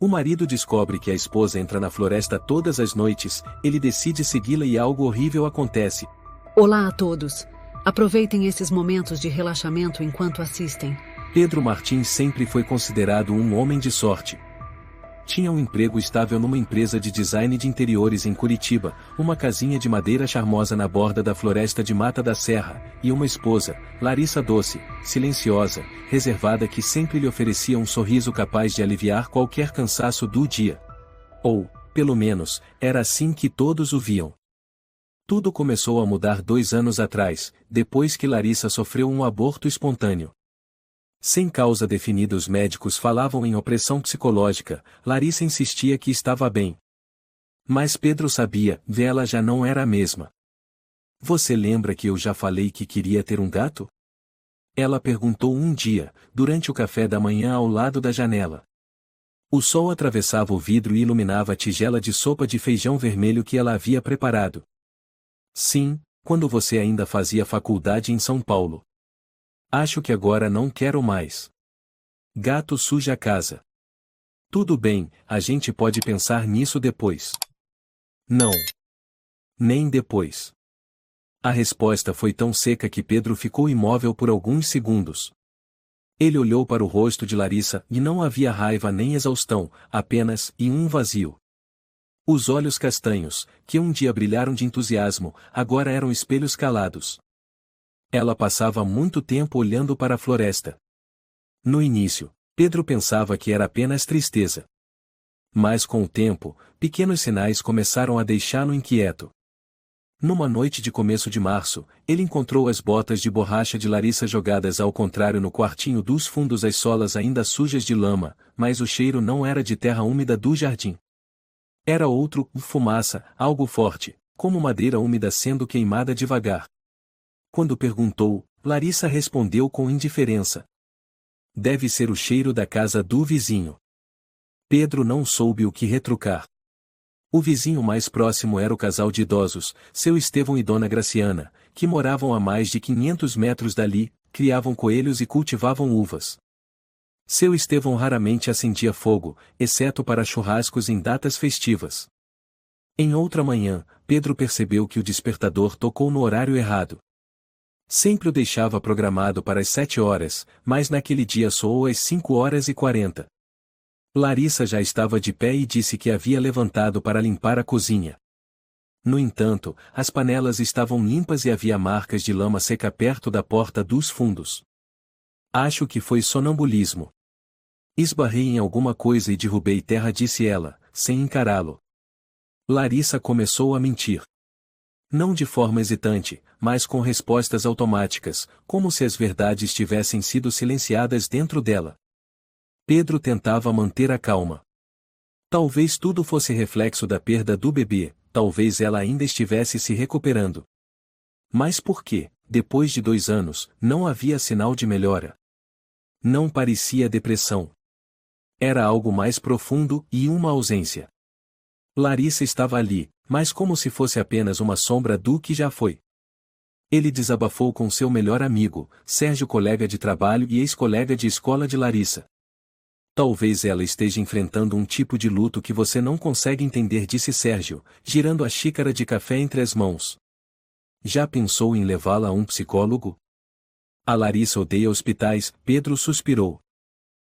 O marido descobre que a esposa entra na floresta todas as noites, ele decide segui-la e algo horrível acontece. Olá a todos. Aproveitem esses momentos de relaxamento enquanto assistem. Pedro Martins sempre foi considerado um homem de sorte. Tinha um emprego estável numa empresa de design de interiores em Curitiba, uma casinha de madeira charmosa na borda da floresta de Mata da Serra, e uma esposa, Larissa doce, silenciosa, reservada que sempre lhe oferecia um sorriso capaz de aliviar qualquer cansaço do dia. Ou, pelo menos, era assim que todos o viam. Tudo começou a mudar 2 anos atrás, depois que Larissa sofreu um aborto espontâneo. Sem causa definida, os médicos falavam em opressão psicológica, Larissa insistia que estava bem. Mas Pedro sabia, ela já não era a mesma. Você lembra que eu já falei que queria ter um gato? Ela perguntou um dia, durante o café da manhã ao lado da janela. O sol atravessava o vidro e iluminava a tigela de sopa de feijão vermelho que ela havia preparado. Sim, quando você ainda fazia faculdade em São Paulo. Acho que agora não quero mais. Gato suja a casa. Tudo bem, a gente pode pensar nisso depois. Não. Nem depois. A resposta foi tão seca que Pedro ficou imóvel por alguns segundos. Ele olhou para o rosto de Larissa e não havia raiva nem exaustão, apenas um vazio. Os olhos castanhos, que um dia brilharam de entusiasmo, agora eram espelhos calados. Ela passava muito tempo olhando para a floresta. No início, Pedro pensava que era apenas tristeza. Mas com o tempo, pequenos sinais começaram a deixá-lo inquieto. Numa noite de começo de março, ele encontrou as botas de borracha de Larissa jogadas ao contrário no quartinho dos fundos, as solas ainda sujas de lama, mas o cheiro não era de terra úmida do jardim. Era outro, fumaça, algo forte, como madeira úmida sendo queimada devagar. Quando perguntou, Larissa respondeu com indiferença. Deve ser o cheiro da casa do vizinho. Pedro não soube o que retrucar. O vizinho mais próximo era o casal de idosos, seu Estevão e Dona Graciana, que moravam a mais de 500 metros dali, criavam coelhos e cultivavam uvas. Seu Estevão raramente acendia fogo, exceto para churrascos em datas festivas. Em outra manhã, Pedro percebeu que o despertador tocou no horário errado. Sempre o deixava programado para as 7 horas, mas naquele dia soou às 5h40. Larissa já estava de pé e disse que havia levantado para limpar a cozinha. No entanto, as panelas estavam limpas e havia marcas de lama seca perto da porta dos fundos. Acho que foi sonambulismo. Esbarrei em alguma coisa e derrubei terra, disse ela, sem encará-lo. Larissa começou a mentir. Não de forma hesitante, mas com respostas automáticas, como se as verdades tivessem sido silenciadas dentro dela. Pedro tentava manter a calma. Talvez tudo fosse reflexo da perda do bebê, talvez ela ainda estivesse se recuperando. Mas por que, depois de 2 anos, não havia sinal de melhora? Não parecia depressão. Era algo mais profundo e uma ausência. Larissa estava ali, mas como se fosse apenas uma sombra do que já foi. Ele desabafou com seu melhor amigo, Sérgio, colega de trabalho e ex-colega de escola de Larissa. Talvez ela esteja enfrentando um tipo de luto que você não consegue entender, disse Sérgio, girando a xícara de café entre as mãos. Já pensou em levá-la a um psicólogo? A Larissa odeia hospitais, Pedro suspirou.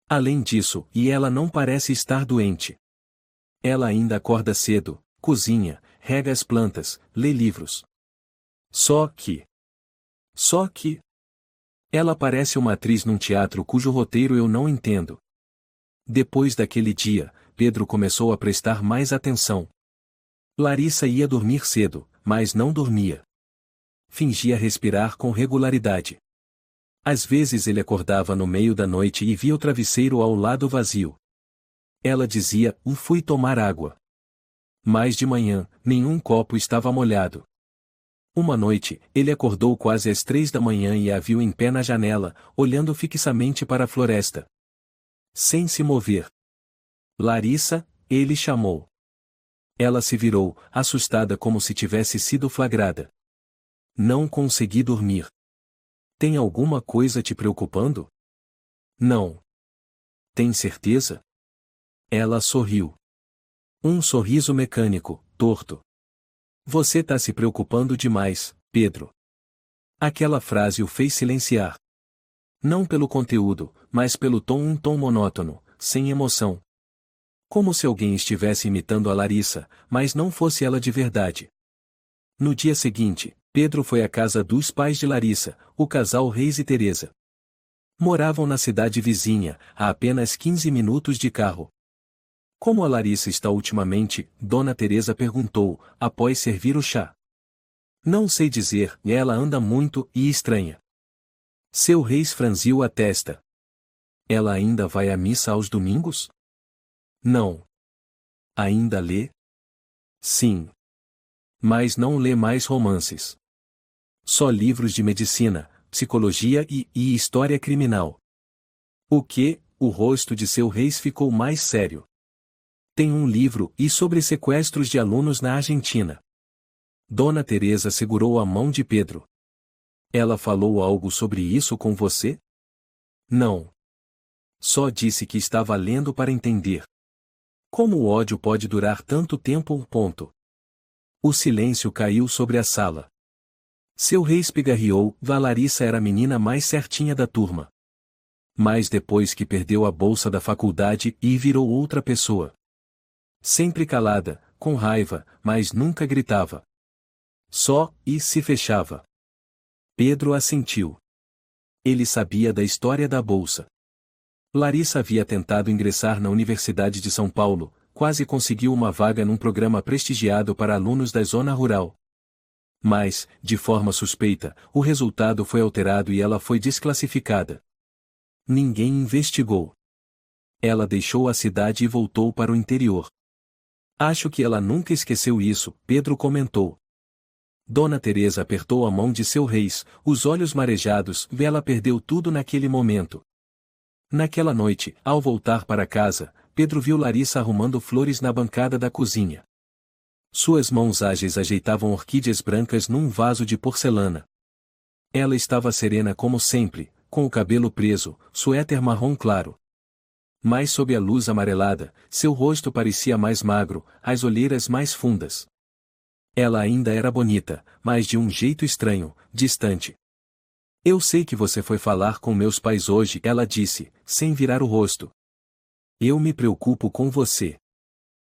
Além disso, ela não parece estar doente. Ela ainda acorda cedo, cozinha, rega as plantas, lê livros. Só que... Ela parece uma atriz num teatro cujo roteiro eu não entendo. Depois daquele dia, Pedro começou a prestar mais atenção. Larissa ia dormir cedo, mas não dormia. Fingia respirar com regularidade. Às vezes ele acordava no meio da noite e via o travesseiro ao lado vazio. Ela dizia, fui tomar água. Mas de manhã, nenhum copo estava molhado. Uma noite, ele acordou quase às 3 da manhã e a viu em pé na janela, olhando fixamente para a floresta. Sem se mover. Larissa, ele chamou. Ela se virou, assustada como se tivesse sido flagrada. Não consegui dormir. Tem alguma coisa te preocupando? Não. Tem certeza? Ela sorriu. Um sorriso mecânico, torto. Você tá se preocupando demais, Pedro. Aquela frase o fez silenciar. Não pelo conteúdo, mas pelo tom, um tom monótono, sem emoção. Como se alguém estivesse imitando a Larissa, mas não fosse ela de verdade. No dia seguinte, Pedro foi à casa dos pais de Larissa, o casal Reis e Teresa. Moravam na cidade vizinha, a apenas 15 minutos de carro. Como a Larissa está ultimamente? Dona Teresa perguntou, após servir o chá. Não sei dizer, ela anda muito e estranha. Seu Reis franziu a testa. Ela ainda vai à missa aos domingos? Não. Ainda lê? Sim. Mas não lê mais romances. Só livros de medicina, psicologia e história criminal. O que? O rosto de seu Reis ficou mais sério. Tem um livro e sobre sequestros de alunos na Argentina. Dona Teresa segurou a mão de Pedro. Ela falou algo sobre isso com você? Não. Só disse que estava lendo para entender. Como o ódio pode durar tanto tempo? Ponto. O silêncio caiu sobre a sala. Seu Reis pigarreou, Larissa era a menina mais certinha da turma. Mas depois que perdeu a bolsa da faculdade e virou outra pessoa. Sempre calada, com raiva, mas nunca gritava. Só, e se fechava. Pedro assentiu. Ele sabia da história da bolsa. Larissa havia tentado ingressar na Universidade de São Paulo, quase conseguiu uma vaga num programa prestigiado para alunos da zona rural. Mas, de forma suspeita, o resultado foi alterado e ela foi desclassificada. Ninguém investigou. Ela deixou a cidade e voltou para o interior. Acho que ela nunca esqueceu isso, Pedro comentou. Dona Teresa apertou a mão de seu Reis, os olhos marejados, ela perdeu tudo naquele momento. Naquela noite, ao voltar para casa, Pedro viu Larissa arrumando flores na bancada da cozinha. Suas mãos ágeis ajeitavam orquídeas brancas num vaso de porcelana. Ela estava serena como sempre, com o cabelo preso, suéter marrom claro. Mas sob a luz amarelada, seu rosto parecia mais magro, as olheiras mais fundas. Ela ainda era bonita, mas de um jeito estranho, distante. Eu sei que você foi falar com meus pais hoje, ela disse, sem virar o rosto. Eu me preocupo com você.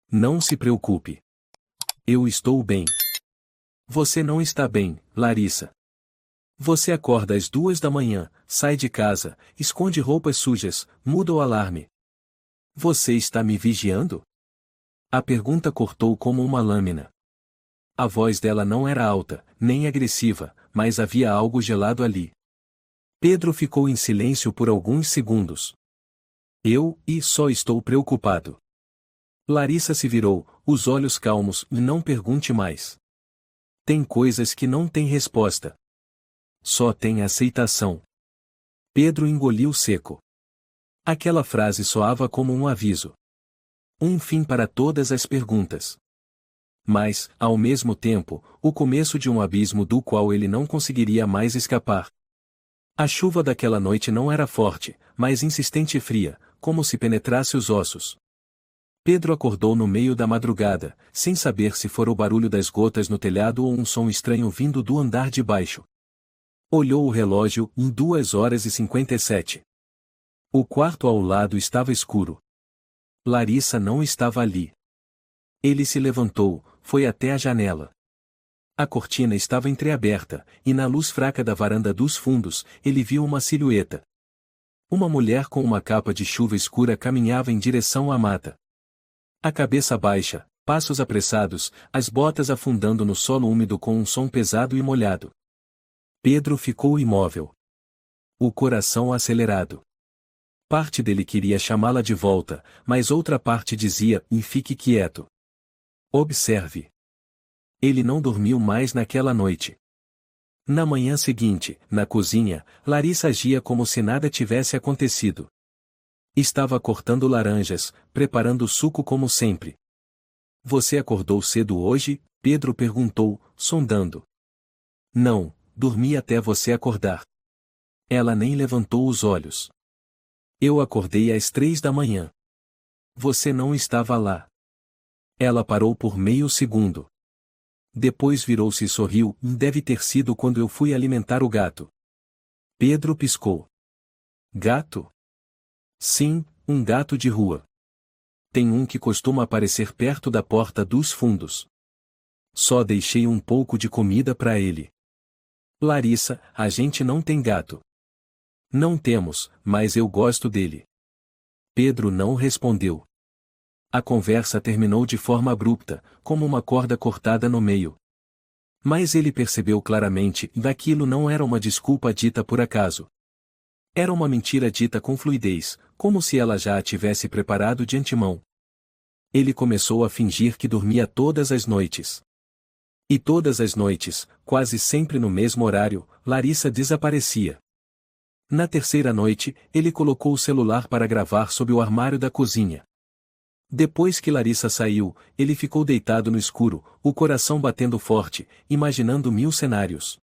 Não se preocupe. Eu estou bem. Você não está bem, Larissa. Você acorda às 2 da manhã, sai de casa, esconde roupas sujas, muda o alarme. Você está me vigiando? A pergunta cortou como uma lâmina. A voz dela não era alta, nem agressiva, mas havia algo gelado ali. Pedro ficou em silêncio por alguns segundos. Só estou preocupado. Larissa se virou, os olhos calmos, não pergunte mais. Tem coisas que não têm resposta. Só tem aceitação. Pedro engoliu seco. Aquela frase soava como um aviso. Um fim para todas as perguntas. Mas, ao mesmo tempo, o começo de um abismo do qual ele não conseguiria mais escapar. A chuva daquela noite não era forte, mas insistente e fria, como se penetrasse os ossos. Pedro acordou no meio da madrugada, sem saber se fora o barulho das gotas no telhado ou um som estranho vindo do andar de baixo. Olhou o relógio, em 2h57. O quarto ao lado estava escuro. Larissa não estava ali. Ele se levantou, foi até a janela. A cortina estava entreaberta, e na luz fraca da varanda dos fundos, ele viu uma silhueta. Uma mulher com uma capa de chuva escura caminhava em direção à mata. A cabeça baixa, passos apressados, as botas afundando no solo úmido com um som pesado e molhado. Pedro ficou imóvel. O coração acelerado. Parte dele queria chamá-la de volta, mas outra parte dizia, fique quieto. Observe. Ele não dormiu mais naquela noite. Na manhã seguinte, na cozinha, Larissa agia como se nada tivesse acontecido. Estava cortando laranjas, preparando o suco como sempre. Você acordou cedo hoje? Pedro perguntou, sondando. Não, dormi até você acordar. Ela nem levantou os olhos. Eu acordei às 3 da manhã. Você não estava lá. Ela parou por meio segundo. Depois virou-se e sorriu. Deve ter sido quando eu fui alimentar o gato. Pedro piscou. Gato? Sim, um gato de rua. Tem um que costuma aparecer perto da porta dos fundos. Só deixei um pouco de comida para ele. Larissa, a gente não tem gato. Não temos, mas eu gosto dele. Pedro não respondeu. A conversa terminou de forma abrupta, como uma corda cortada no meio. Mas ele percebeu claramente que aquilo não era uma desculpa dita por acaso. Era uma mentira dita com fluidez, como se ela já a tivesse preparado de antemão. Ele começou a fingir que dormia todas as noites. E todas as noites, quase sempre no mesmo horário, Larissa desaparecia. Na terceira noite, ele colocou o celular para gravar sob o armário da cozinha. Depois que Larissa saiu, ele ficou deitado no escuro, o coração batendo forte, imaginando 1000 cenários.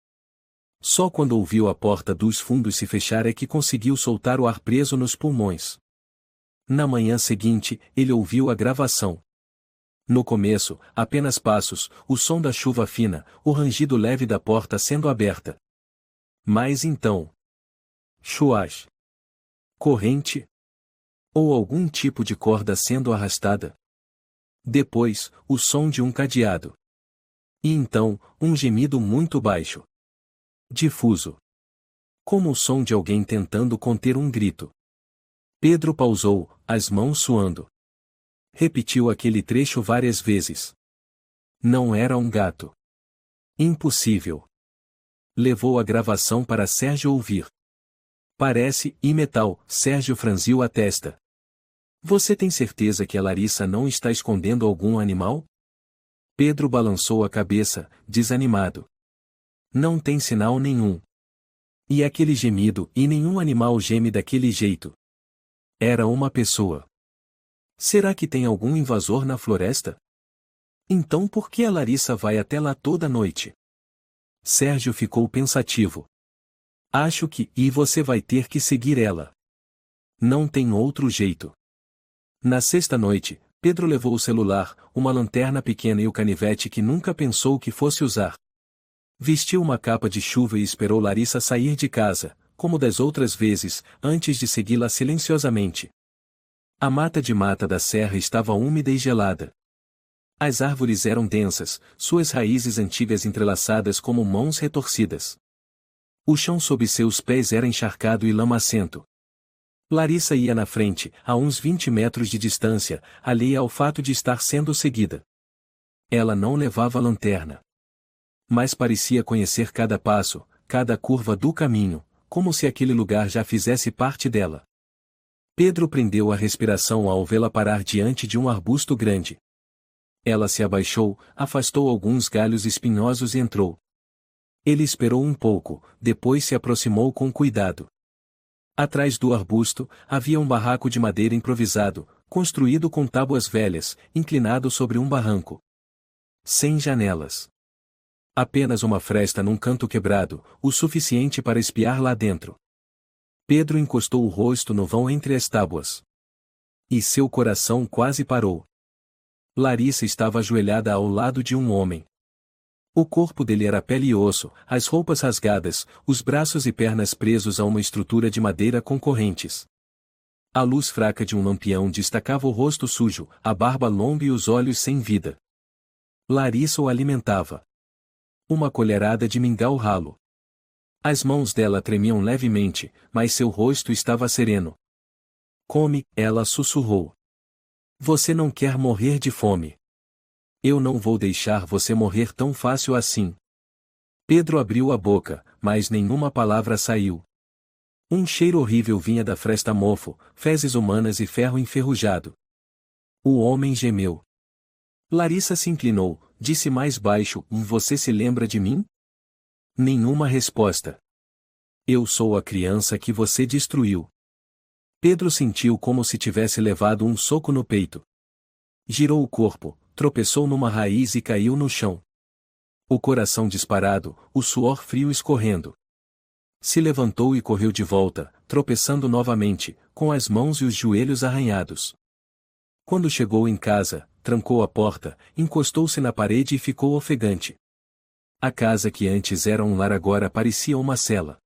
Só quando ouviu a porta dos fundos se fechar é que conseguiu soltar o ar preso nos pulmões. Na manhã seguinte, ele ouviu a gravação. No começo, apenas passos, o som da chuva fina, o rangido leve da porta sendo aberta. Mas então... chuás. Corrente? Ou algum tipo de corda sendo arrastada? Depois, o som de um cadeado. E então, um gemido muito baixo. Difuso. Como o som de alguém tentando conter um grito. Pedro pausou, as mãos suando. Repetiu aquele trecho várias vezes. Não era um gato. Impossível. Levou a gravação para Sérgio ouvir. Parece, e metal, Sérgio franziu a testa. Você tem certeza que a Larissa não está escondendo algum animal? Pedro balançou a cabeça, desanimado. Não tem sinal nenhum. E aquele gemido, e nenhum animal geme daquele jeito. Era uma pessoa. Será que tem algum invasor na floresta? Então por que a Larissa vai até lá toda noite? Sérgio ficou pensativo. Acho que, e você vai ter que seguir ela. Não tem outro jeito. Na sexta noite, Pedro levou o celular, uma lanterna pequena e o canivete que nunca pensou que fosse usar. Vestiu uma capa de chuva e esperou Larissa sair de casa, como das outras vezes, antes de segui-la silenciosamente. A mata da serra estava úmida e gelada. As árvores eram densas, suas raízes antigas entrelaçadas como mãos retorcidas. O chão sob seus pés era encharcado e lamacento. Larissa ia na frente, a uns 20 metros de distância, alheia ao fato de estar sendo seguida. Ela não levava lanterna. Mas parecia conhecer cada passo, cada curva do caminho, como se aquele lugar já fizesse parte dela. Pedro prendeu a respiração ao vê-la parar diante de um arbusto grande. Ela se abaixou, afastou alguns galhos espinhosos e entrou. Ele esperou um pouco, depois se aproximou com cuidado. Atrás do arbusto, havia um barraco de madeira improvisado, construído com tábuas velhas, inclinado sobre um barranco. Sem janelas. Apenas uma fresta num canto quebrado, o suficiente para espiar lá dentro. Pedro encostou o rosto no vão entre as tábuas. E seu coração quase parou. Larissa estava ajoelhada ao lado de um homem. O corpo dele era pele e osso, as roupas rasgadas, os braços e pernas presos a uma estrutura de madeira com correntes. A luz fraca de um lampião destacava o rosto sujo, a barba longa e os olhos sem vida. Larissa o alimentava. Uma colherada de mingau ralo. As mãos dela tremiam levemente, mas seu rosto estava sereno. Come, ela sussurrou. Você não quer morrer de fome. Eu não vou deixar você morrer tão fácil assim. Pedro abriu a boca, mas nenhuma palavra saiu. Um cheiro horrível vinha da fresta mofo, fezes humanas e ferro enferrujado. O homem gemeu. Larissa se inclinou, disse mais baixo: Você se lembra de mim? Nenhuma resposta. Eu sou a criança que você destruiu. Pedro sentiu como se tivesse levado um soco no peito. Girou o corpo, tropeçou numa raiz e caiu no chão. O coração disparado, o suor frio escorrendo. Se levantou e correu de volta, tropeçando novamente, com as mãos e os joelhos arranhados. Quando chegou em casa, trancou a porta, encostou-se na parede e ficou ofegante. A casa que antes era um lar agora parecia uma cela.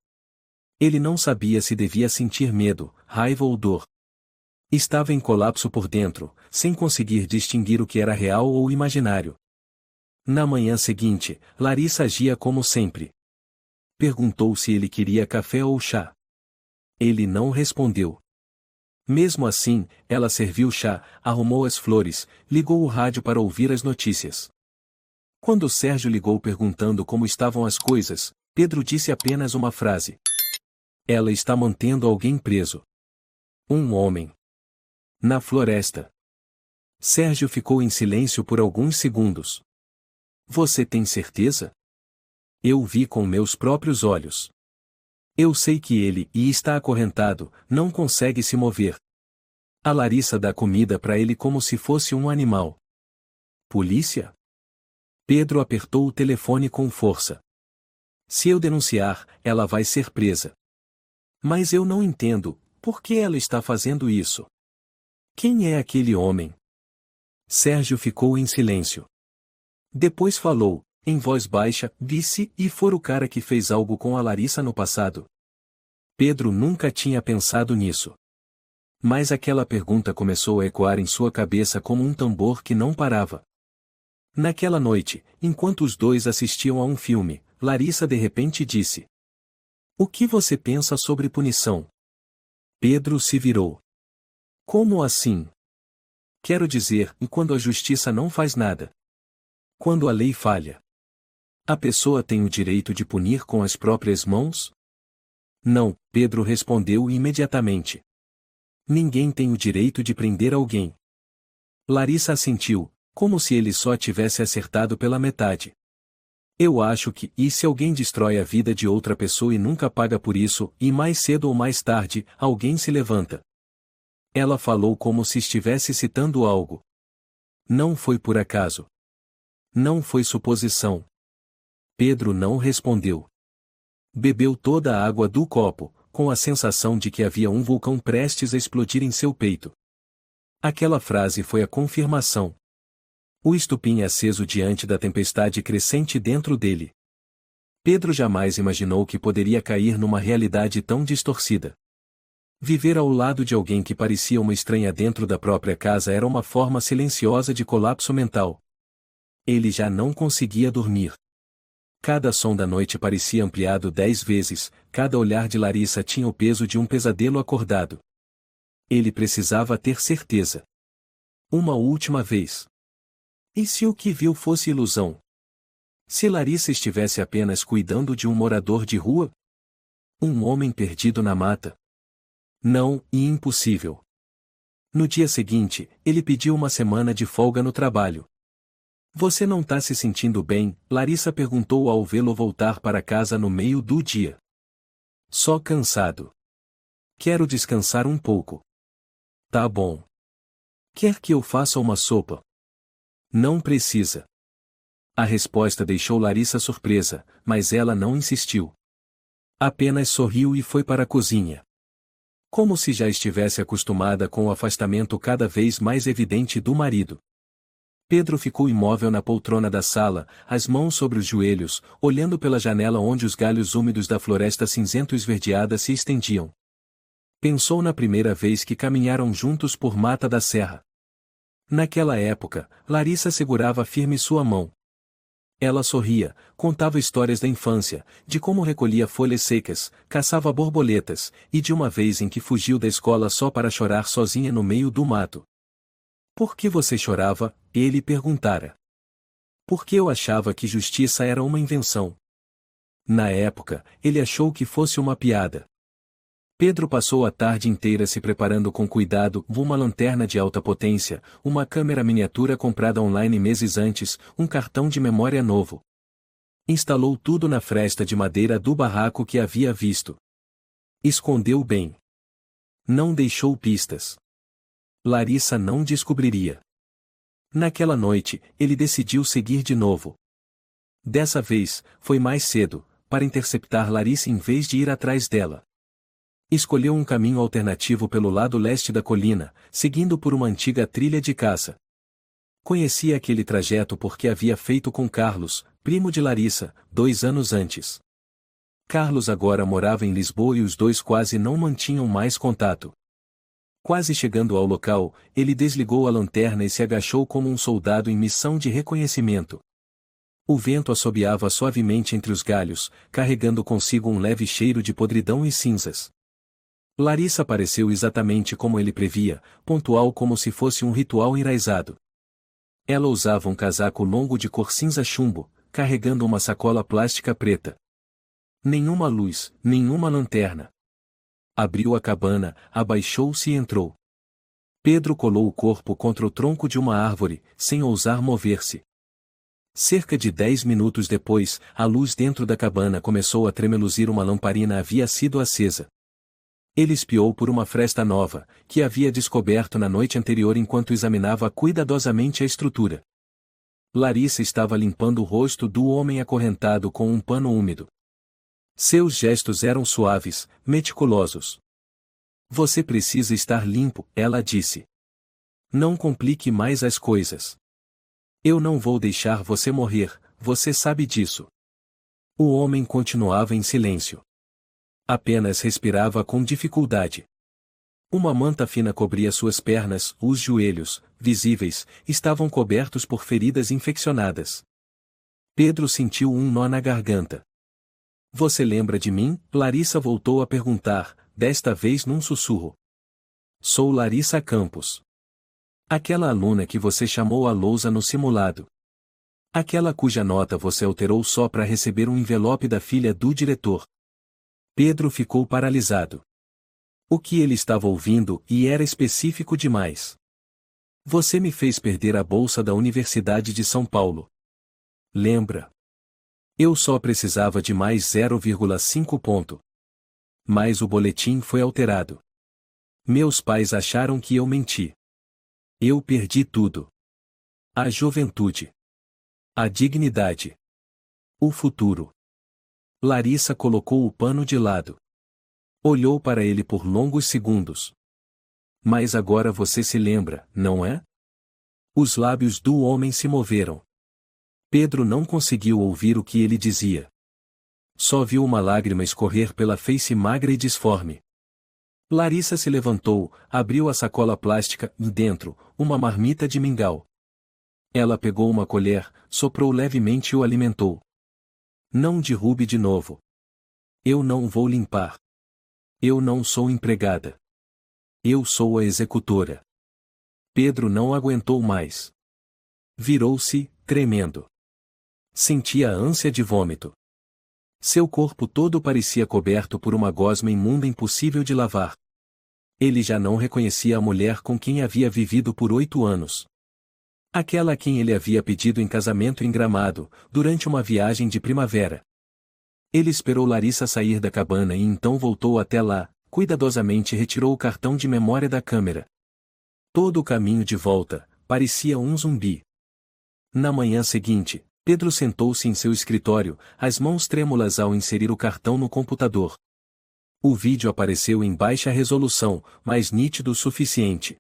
Ele não sabia se devia sentir medo, raiva ou dor. Estava em colapso por dentro, sem conseguir distinguir o que era real ou imaginário. Na manhã seguinte, Larissa agia como sempre. Perguntou se ele queria café ou chá. Ele não respondeu. Mesmo assim, ela serviu chá, arrumou as flores, ligou o rádio para ouvir as notícias. Quando Sérgio ligou perguntando como estavam as coisas, Pedro disse apenas uma frase. Ela está mantendo alguém preso. Um homem. Na floresta. Sérgio ficou em silêncio por alguns segundos. Você tem certeza? Eu vi com meus próprios olhos. Eu sei que ele está acorrentado, não consegue se mover. A Larissa dá comida para ele como se fosse um animal. Polícia? Pedro apertou o telefone com força. Se eu denunciar, ela vai ser presa. Mas eu não entendo, por que ela está fazendo isso? Quem é aquele homem? Sérgio ficou em silêncio. Depois falou, em voz baixa, disse, e for o cara que fez algo com a Larissa no passado. Pedro nunca tinha pensado nisso. Mas aquela pergunta começou a ecoar em sua cabeça como um tambor que não parava. Naquela noite, enquanto os dois assistiam a um filme, Larissa de repente disse: O que você pensa sobre punição? Pedro se virou. Como assim? Quero dizer, quando a justiça não faz nada. Quando a lei falha. A pessoa tem o direito de punir com as próprias mãos? Não, Pedro respondeu imediatamente. Ninguém tem o direito de prender alguém. Larissa assentiu, como se ele só tivesse acertado pela metade. Eu acho que, e se alguém destrói a vida de outra pessoa e nunca paga por isso, e mais cedo ou mais tarde, alguém se levanta. Ela falou como se estivesse citando algo. Não foi por acaso. Não foi suposição. Pedro não respondeu. Bebeu toda a água do copo, com a sensação de que havia um vulcão prestes a explodir em seu peito. Aquela frase foi a confirmação. O estupim aceso diante da tempestade crescente dentro dele. Pedro jamais imaginou que poderia cair numa realidade tão distorcida. Viver ao lado de alguém que parecia uma estranha dentro da própria casa era uma forma silenciosa de colapso mental. Ele já não conseguia dormir. Cada som da noite parecia ampliado 10 vezes, cada olhar de Larissa tinha o peso de um pesadelo acordado. Ele precisava ter certeza. Uma última vez. E se o que viu fosse ilusão? Se Larissa estivesse apenas cuidando de um morador de rua? Um homem perdido na mata? Não, e impossível. No dia seguinte, ele pediu uma semana de folga no trabalho. Você não tá se sentindo bem? Larissa perguntou ao vê-lo voltar para casa no meio do dia. Só cansado. Quero descansar um pouco. Tá bom. Quer que eu faça uma sopa? Não precisa. A resposta deixou Larissa surpresa, mas ela não insistiu. Apenas sorriu e foi para a cozinha. Como se já estivesse acostumada com o afastamento cada vez mais evidente do marido. Pedro ficou imóvel na poltrona da sala, as mãos sobre os joelhos, olhando pela janela onde os galhos úmidos da floresta cinzento esverdeada se estendiam. Pensou na primeira vez que caminharam juntos por Mata da Serra. Naquela época, Larissa segurava firme sua mão. Ela sorria, contava histórias da infância, de como recolhia folhas secas, caçava borboletas, e de uma vez em que fugiu da escola só para chorar sozinha no meio do mato. Por que você chorava? Ele perguntara. Porque eu achava que justiça era uma invenção. Na época, ele achou que fosse uma piada. Pedro passou a tarde inteira se preparando com cuidado, uma lanterna de alta potência, uma câmera miniatura comprada online meses antes, um cartão de memória novo. Instalou tudo na fresta de madeira do barraco que havia visto. Escondeu bem. Não deixou pistas. Larissa não descobriria. Naquela noite, ele decidiu seguir de novo. Dessa vez, foi mais cedo, para interceptar Larissa em vez de ir atrás dela. Escolheu um caminho alternativo pelo lado leste da colina, seguindo por uma antiga trilha de caça. Conhecia aquele trajeto porque havia feito com Carlos, primo de Larissa, 2 anos antes. Carlos agora morava em Lisboa e os dois quase não mantinham mais contato. Quase chegando ao local, ele desligou a lanterna e se agachou como um soldado em missão de reconhecimento. O vento assobiava suavemente entre os galhos, carregando consigo um leve cheiro de podridão e cinzas. Larissa apareceu exatamente como ele previa, pontual como se fosse um ritual enraizado. Ela usava um casaco longo de cor cinza chumbo, carregando uma sacola plástica preta. Nenhuma luz, nenhuma lanterna. Abriu a cabana, abaixou-se e entrou. Pedro colou o corpo contra o tronco de uma árvore, sem ousar mover-se. Cerca de 10 minutos depois, a luz dentro da cabana começou a tremeluzir. Uma lamparina havia sido acesa. Ele espiou por uma fresta nova, que havia descoberto na noite anterior enquanto examinava cuidadosamente a estrutura. Larissa estava limpando o rosto do homem acorrentado com um pano úmido. Seus gestos eram suaves, meticulosos. Você precisa estar limpo, ela disse. Não complique mais as coisas. Eu não vou deixar você morrer, você sabe disso. O homem continuava em silêncio. Apenas respirava com dificuldade. Uma manta fina cobria suas pernas, os joelhos, visíveis, estavam cobertos por feridas infeccionadas. Pedro sentiu um nó na garganta. Você lembra de mim? Larissa voltou a perguntar, desta vez num sussurro. Sou Larissa Campos. Aquela aluna que você chamou à lousa no simulado. Aquela cuja nota você alterou só para receber um envelope da filha do diretor. Pedro ficou paralisado. O que ele estava ouvindo e era específico demais. Você me fez perder a bolsa da Universidade de São Paulo. Lembra? Eu só precisava de mais 0,5 ponto. Mas o boletim foi alterado. Meus pais acharam que eu menti. Eu perdi tudo. A juventude. A dignidade. O futuro. Larissa colocou o pano de lado. Olhou para ele por longos segundos. Mas agora você se lembra, não é? Os lábios do homem se moveram. Pedro não conseguiu ouvir o que ele dizia. Só viu uma lágrima escorrer pela face magra e disforme. Larissa se levantou, abriu a sacola plástica e dentro, uma marmita de mingau. Ela pegou uma colher, soprou levemente e o alimentou. Não derrube de novo. Eu não vou limpar. Eu não sou empregada. Eu sou a executora. Pedro não aguentou mais. Virou-se, tremendo. Sentia a ânsia de vômito. Seu corpo todo parecia coberto por uma gosma imunda impossível de lavar. Ele já não reconhecia a mulher com quem havia vivido por 8 anos. Aquela a quem ele havia pedido em casamento em Gramado, durante uma viagem de primavera. Ele esperou Larissa sair da cabana e então voltou até lá, cuidadosamente retirou o cartão de memória da câmera. Todo o caminho de volta, parecia um zumbi. Na manhã seguinte, Pedro sentou-se em seu escritório, as mãos trêmulas ao inserir o cartão no computador. O vídeo apareceu em baixa resolução, mas nítido o suficiente.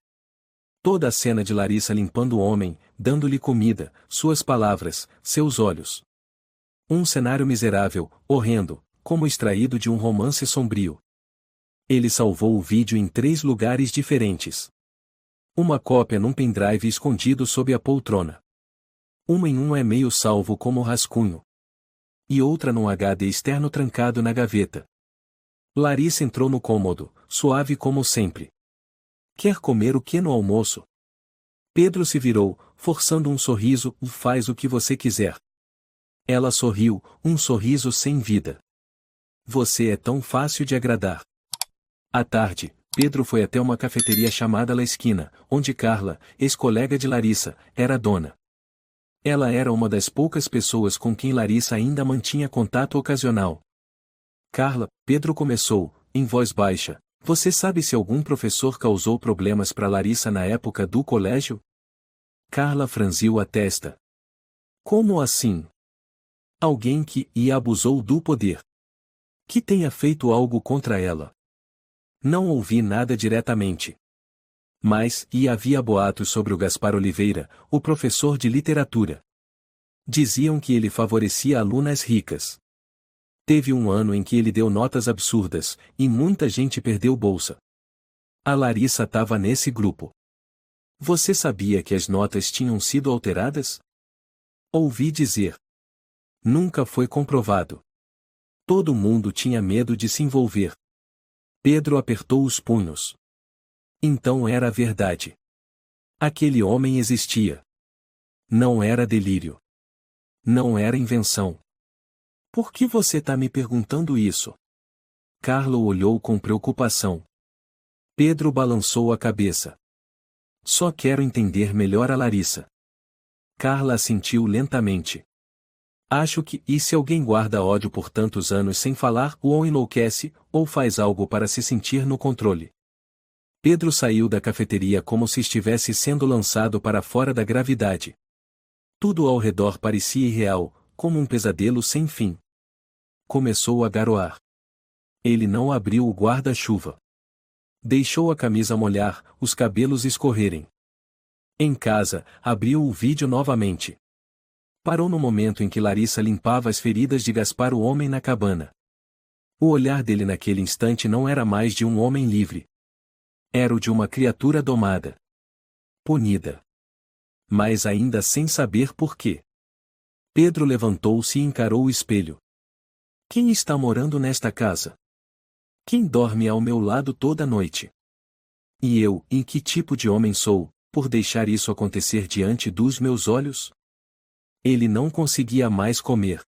Toda a cena de Larissa limpando o homem, dando-lhe comida, suas palavras, seus olhos. Um cenário miserável, horrendo, como extraído de um romance sombrio. Ele salvou o vídeo em 3 lugares diferentes. Uma cópia num pendrive escondido sob a poltrona. Uma em um e-mail salvo como rascunho. E outra num HD externo trancado na gaveta. Larissa entrou no cômodo, suave como sempre. Quer comer o que no almoço? Pedro se virou, forçando um sorriso, faz o que você quiser. Ela sorriu, um sorriso sem vida. Você é tão fácil de agradar. À tarde, Pedro foi até uma cafeteria chamada La Esquina, onde Carla, ex-colega de Larissa, era dona. Ela era uma das poucas pessoas com quem Larissa ainda mantinha contato ocasional. Carla, Pedro começou, em voz baixa, você sabe se algum professor causou problemas para Larissa na época do colégio? Carla franziu a testa. Como assim? Alguém que abusou do poder. Que tenha feito algo contra ela. Não ouvi nada diretamente. Mas, havia boatos sobre o Gaspar Oliveira, o professor de literatura. Diziam que ele favorecia alunas ricas. Teve um ano em que ele deu notas absurdas, e muita gente perdeu bolsa. A Larissa estava nesse grupo. Você sabia que as notas tinham sido alteradas? Ouvi dizer. Nunca foi comprovado. Todo mundo tinha medo de se envolver. Pedro apertou os punhos. Então era verdade. Aquele homem existia. Não era delírio. Não era invenção. Por que você está me perguntando isso? Carlo olhou com preocupação. Pedro balançou a cabeça. Só quero entender melhor a Larissa. Carla assentiu lentamente. Acho que, e se alguém guarda ódio por tantos anos sem falar, ou enlouquece, ou faz algo para se sentir no controle. Pedro saiu da cafeteria como se estivesse sendo lançado para fora da gravidade. Tudo ao redor parecia irreal, como um pesadelo sem fim. Começou a garoar. Ele não abriu o guarda-chuva. Deixou a camisa molhar, os cabelos escorrerem. Em casa, abriu o vídeo novamente. Parou no momento em que Larissa limpava as feridas de Gaspar o homem na cabana. O olhar dele naquele instante não era mais de um homem livre. Era o de uma criatura domada. Punida. Mas ainda sem saber por quê. Pedro levantou-se e encarou o espelho. Quem está morando nesta casa? Quem dorme ao meu lado toda noite? E eu, em que tipo de homem sou, por deixar isso acontecer diante dos meus olhos? Ele não conseguia mais comer.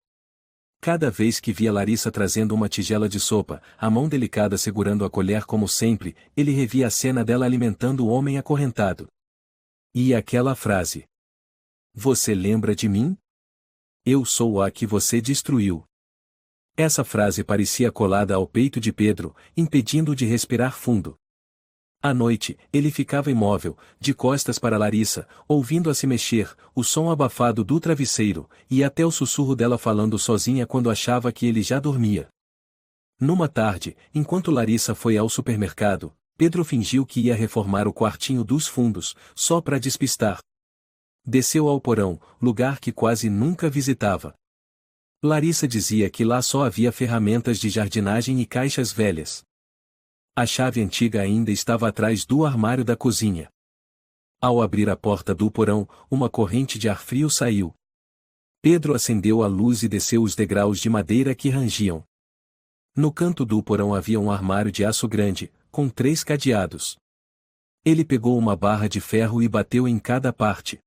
Cada vez que via Larissa trazendo uma tigela de sopa, a mão delicada segurando a colher como sempre, ele revia a cena dela alimentando o homem acorrentado. E aquela frase. Você lembra de mim? Eu sou a que você destruiu. Essa frase parecia colada ao peito de Pedro, impedindo-o de respirar fundo. À noite, ele ficava imóvel, de costas para Larissa, ouvindo-a se mexer, o som abafado do travesseiro, e até o sussurro dela falando sozinha quando achava que ele já dormia. Numa tarde, enquanto Larissa foi ao supermercado, Pedro fingiu que ia reformar o quartinho dos fundos, só para despistar. Desceu ao porão, lugar que quase nunca visitava. Larissa dizia que lá só havia ferramentas de jardinagem e caixas velhas. A chave antiga ainda estava atrás do armário da cozinha. Ao abrir a porta do porão, uma corrente de ar frio saiu. Pedro acendeu a luz e desceu os degraus de madeira que rangiam. No canto do porão havia um armário de aço grande, com 3 cadeados. Ele pegou uma barra de ferro e bateu em cada parte.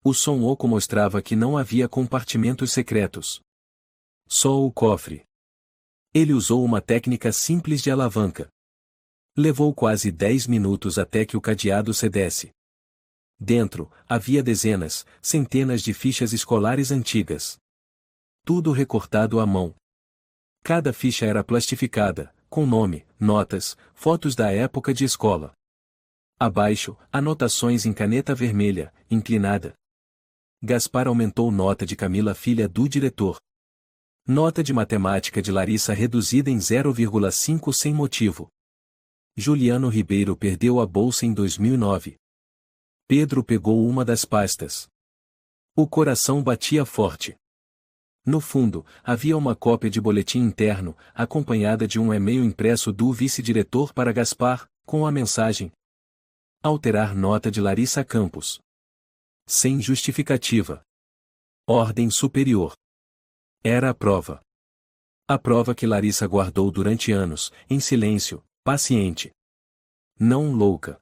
O som oco mostrava que não havia compartimentos secretos. Só o cofre. Ele usou uma técnica simples de alavanca. Levou quase 10 minutos até que o cadeado cedesse. Dentro, havia dezenas, centenas de fichas escolares antigas. Tudo recortado à mão. Cada ficha era plastificada, com nome, notas, fotos da época de escola. Abaixo, anotações em caneta vermelha, inclinada. Gaspar aumentou nota de Camila, filha do diretor. Nota de matemática de Larissa reduzida em 0,5 sem motivo. Juliano Ribeiro perdeu a bolsa em 2009. Pedro pegou uma das pastas. O coração batia forte. No fundo, havia uma cópia de boletim interno, acompanhada de um e-mail impresso do vice-diretor para Gaspar, com a mensagem: alterar nota de Larissa Campos. Sem justificativa. Ordem superior. Era a prova. A prova que Larissa guardou durante anos, em silêncio, paciente. Não louca.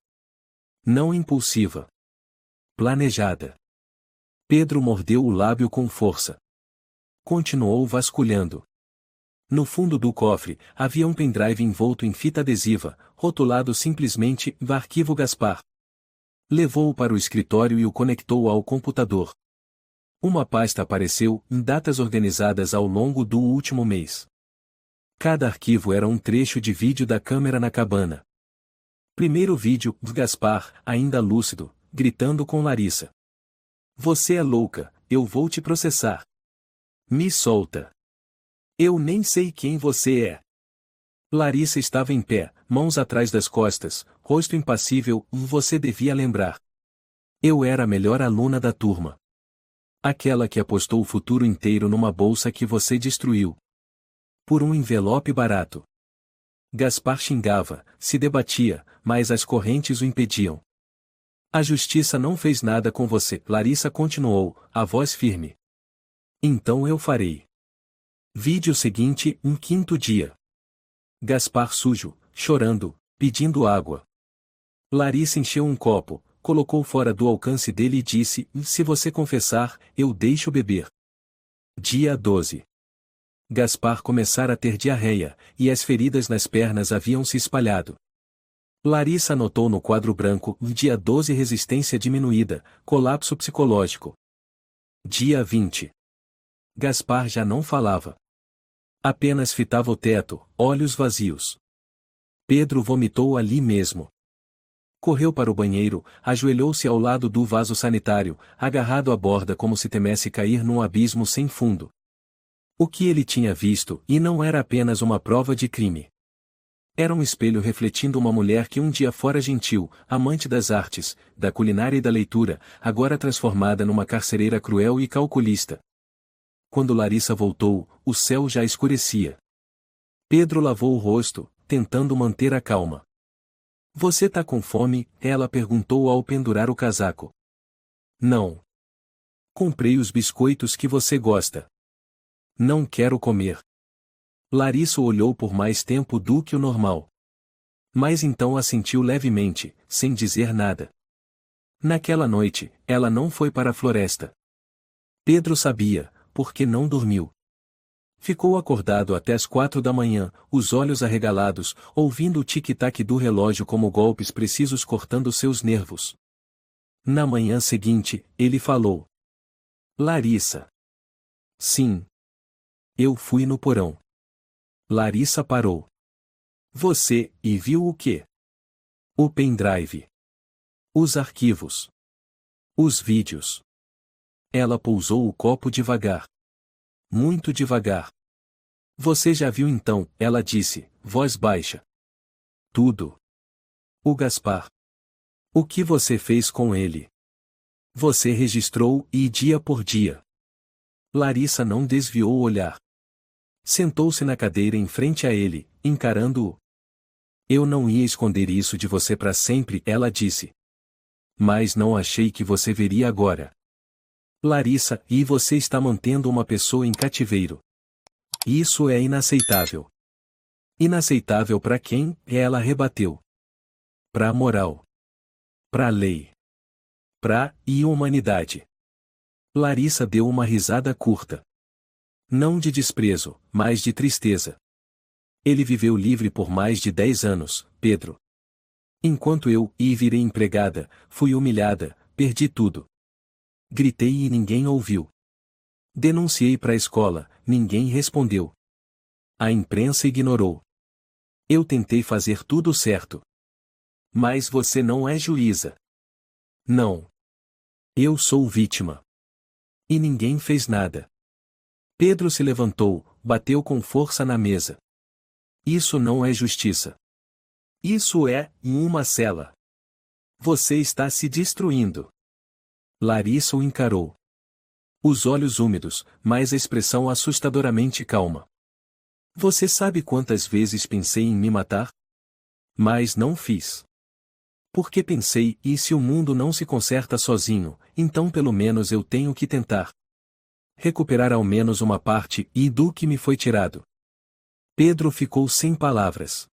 Não impulsiva. Planejada. Pedro mordeu o lábio com força. Continuou vasculhando. No fundo do cofre, havia um pendrive envolto em fita adesiva, rotulado simplesmente Arquivo Gaspar. Levou-o para o escritório e o conectou ao computador. Uma pasta apareceu, em datas organizadas ao longo do último mês. Cada arquivo era um trecho de vídeo da câmera na cabana. Primeiro vídeo, Gaspar, ainda lúcido, gritando com Larissa. Você é louca, eu vou te processar. Me solta. Eu nem sei quem você é. Larissa estava em pé, mãos atrás das costas, rosto impassível. Você devia lembrar. Eu era a melhor aluna da turma. Aquela que apostou o futuro inteiro numa bolsa que você destruiu. Por um envelope barato. Gaspar xingava, se debatia, mas as correntes o impediam. A justiça não fez nada com você, Larissa continuou, a voz firme. Então eu farei. Vídeo seguinte, um quinto dia. Gaspar sujo, chorando, pedindo água. Larissa encheu um copo, colocou fora do alcance dele e disse, se você confessar, eu deixo beber. Dia 12. Gaspar começara a ter diarreia, e as feridas nas pernas haviam se espalhado. Larissa anotou no quadro branco, dia 12 resistência diminuída, colapso psicológico. Dia 20. Gaspar já não falava. Apenas fitava o teto, olhos vazios. Pedro vomitou ali mesmo. Correu para o banheiro, ajoelhou-se ao lado do vaso sanitário, agarrado à borda como se temesse cair num abismo sem fundo. O que ele tinha visto, e não era apenas uma prova de crime. Era um espelho refletindo uma mulher que um dia fora gentil, amante das artes, da culinária e da leitura, agora transformada numa carcereira cruel e calculista. Quando Larissa voltou, o céu já escurecia. Pedro lavou o rosto, tentando manter a calma. Você tá com fome? Ela perguntou ao pendurar o casaco. Não. Comprei os biscoitos que você gosta. Não quero comer. Larissa olhou por mais tempo do que o normal. Mas então assentiu levemente, sem dizer nada. Naquela noite, ela não foi para a floresta. Pedro sabia, porque não dormiu. Ficou acordado até as 4 da manhã, os olhos arregalados, ouvindo o tic-tac do relógio como golpes precisos cortando seus nervos. Na manhã seguinte, ele falou. Larissa. Sim. Eu fui no porão. Larissa parou. Você, e viu o quê? O pendrive. Os arquivos. Os vídeos. Ela pousou o copo devagar. Muito devagar. Você já viu então, ela disse, voz baixa. Tudo. O Gaspar. O que você fez com ele? Você registrou, e dia por dia. Larissa não desviou o olhar. Sentou-se na cadeira em frente a ele, encarando-o. Eu não ia esconder isso de você para sempre, ela disse. Mas não achei que você veria agora. Larissa, e você está mantendo uma pessoa em cativeiro. Isso é inaceitável. Inaceitável para quem? Ela rebateu. Para a moral. Para a lei. Para e humanidade. Larissa deu uma risada curta. Não de desprezo, mas de tristeza. Ele viveu livre por mais de 10 anos, Pedro. Enquanto eu, e virei empregada, fui humilhada, perdi tudo. Gritei e ninguém ouviu. Denunciei para a escola, ninguém respondeu. A imprensa ignorou. Eu tentei fazer tudo certo. Mas você não é juíza. Não. Eu sou vítima. E ninguém fez nada. Pedro se levantou, bateu com força na mesa. Isso não é justiça. Isso é uma cela. Você está se destruindo. Larissa o encarou. Os olhos úmidos, mas a expressão assustadoramente calma. Você sabe quantas vezes pensei em me matar? Mas não fiz. Porque pensei, e se o mundo não se conserta sozinho, então pelo menos eu tenho que tentar. Recuperar ao menos uma parte, e do que me foi tirado. Pedro ficou sem palavras.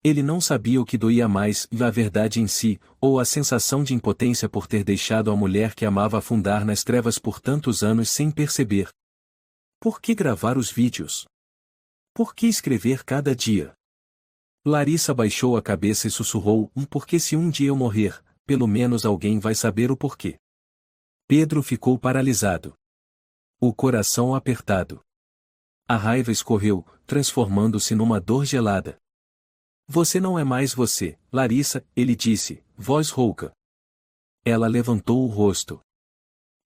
Ele não sabia o que doía mais, a verdade em si, ou a sensação de impotência por ter deixado a mulher que amava afundar nas trevas por tantos anos sem perceber. Por que gravar os vídeos? Por que escrever cada dia? Larissa baixou a cabeça e sussurrou, porque se um dia eu morrer, pelo menos alguém vai saber o porquê. Pedro ficou paralisado. O coração apertado. A raiva escorreu, transformando-se numa dor gelada. Você não é mais você, Larissa, ele disse, voz rouca. Ela levantou o rosto.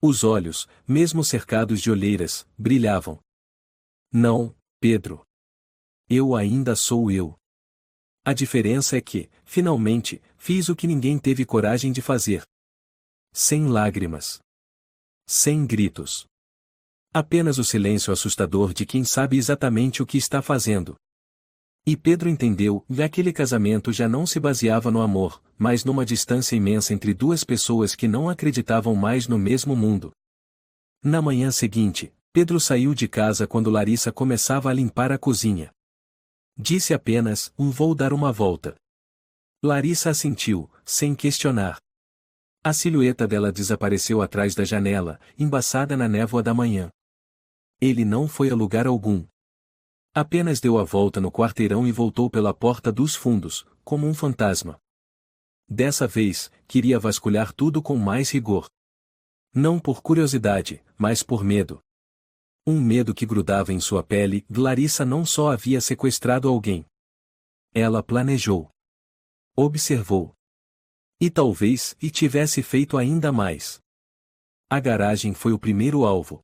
Os olhos, mesmo cercados de olheiras, brilhavam. Não, Pedro. Eu ainda sou eu. A diferença é que, finalmente, fiz o que ninguém teve coragem de fazer. Sem lágrimas. Sem gritos. Apenas o silêncio assustador de quem sabe exatamente o que está fazendo. E Pedro entendeu que aquele casamento já não se baseava no amor, mas numa distância imensa entre duas pessoas que não acreditavam mais no mesmo mundo. Na manhã seguinte, Pedro saiu de casa quando Larissa começava a limpar a cozinha. Disse apenas: vou dar uma volta. Larissa assentiu, sem questionar. A silhueta dela desapareceu atrás da janela, embaçada na névoa da manhã. Ele não foi a lugar algum. Apenas deu a volta no quarteirão e voltou pela porta dos fundos, como um fantasma. Dessa vez, queria vasculhar tudo com mais rigor. Não por curiosidade, mas por medo. Um medo que grudava em sua pele. Larissa não só havia sequestrado alguém. Ela planejou. Observou. E talvez tivesse feito ainda mais. A garagem foi o primeiro alvo.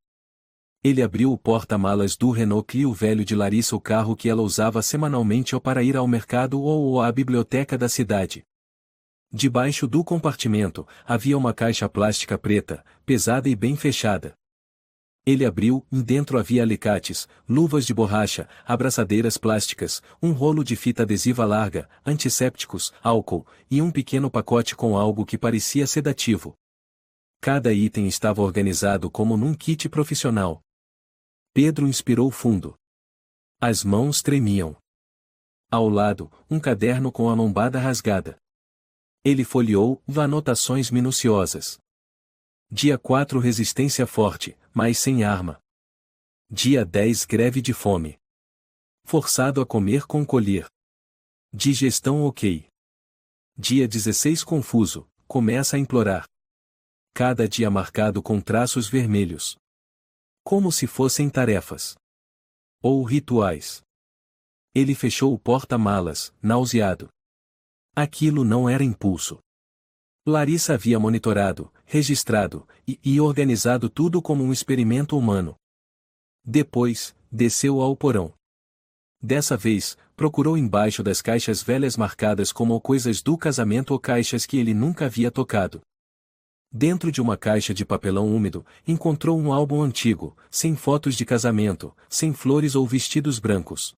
Ele abriu o porta-malas do Renault Clio velho de Larissa, o carro que ela usava semanalmente ou para ir ao mercado ou à biblioteca da cidade. Debaixo do compartimento, havia uma caixa plástica preta, pesada e bem fechada. Ele abriu, e dentro havia alicates, luvas de borracha, abraçadeiras plásticas, um rolo de fita adesiva larga, antissépticos, álcool, e um pequeno pacote com algo que parecia sedativo. Cada item estava organizado como num kit profissional. Pedro inspirou fundo. As mãos tremiam. Ao lado, um caderno com a lombada rasgada. Ele folheou, anotações minuciosas. Dia 4 resistência forte, mas sem arma. Dia 10 greve de fome. Forçado a comer com colher. Digestão ok. Dia 16 confuso, começa a implorar. Cada dia marcado com traços vermelhos. Como se fossem tarefas. Ou rituais. Ele fechou o porta-malas, nauseado. Aquilo não era impulso. Larissa havia monitorado, registrado e organizado tudo como um experimento humano. Depois, desceu ao porão. Dessa vez, procurou embaixo das caixas velhas marcadas como coisas do casamento ou caixas que ele nunca havia tocado. Dentro de uma caixa de papelão úmido, encontrou um álbum antigo, sem fotos de casamento, sem flores ou vestidos brancos.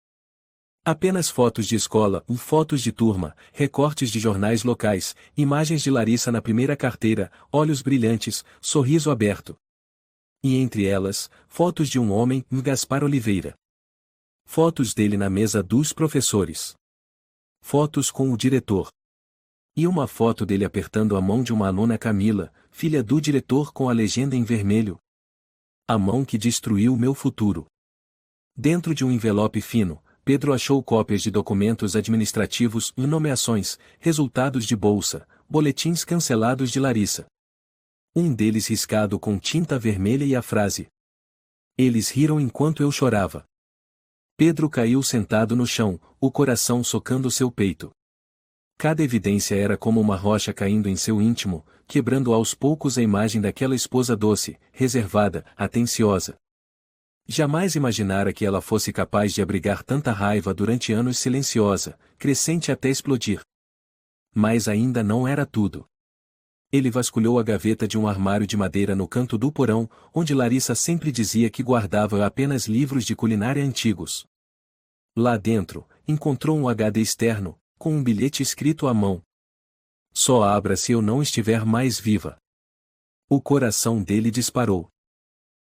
Apenas fotos de escola, fotos de turma, recortes de jornais locais, imagens de Larissa na primeira carteira, olhos brilhantes, sorriso aberto. E entre elas, fotos de um homem, Gaspar Oliveira. Fotos dele na mesa dos professores. Fotos com o diretor. E uma foto dele apertando a mão de uma aluna, Camila, filha do diretor, com a legenda em vermelho. A mão que destruiu meu futuro. Dentro de um envelope fino, Pedro achou cópias de documentos administrativos, nomeações, resultados de bolsa, boletins cancelados de Larissa. Um deles riscado com tinta vermelha e a frase: "Eles riram enquanto eu chorava." Pedro caiu sentado no chão, o coração socando seu peito. Cada evidência era como uma rocha caindo em seu íntimo, quebrando aos poucos a imagem daquela esposa doce, reservada, atenciosa. Jamais imaginara que ela fosse capaz de abrigar tanta raiva durante anos, silenciosa, crescente até explodir. Mas ainda não era tudo. Ele vasculhou a gaveta de um armário de madeira no canto do porão, onde Larissa sempre dizia que guardava apenas livros de culinária antigos. Lá dentro, encontrou um HD externo, com um bilhete escrito à mão. "Só abra se eu não estiver mais viva." O coração dele disparou.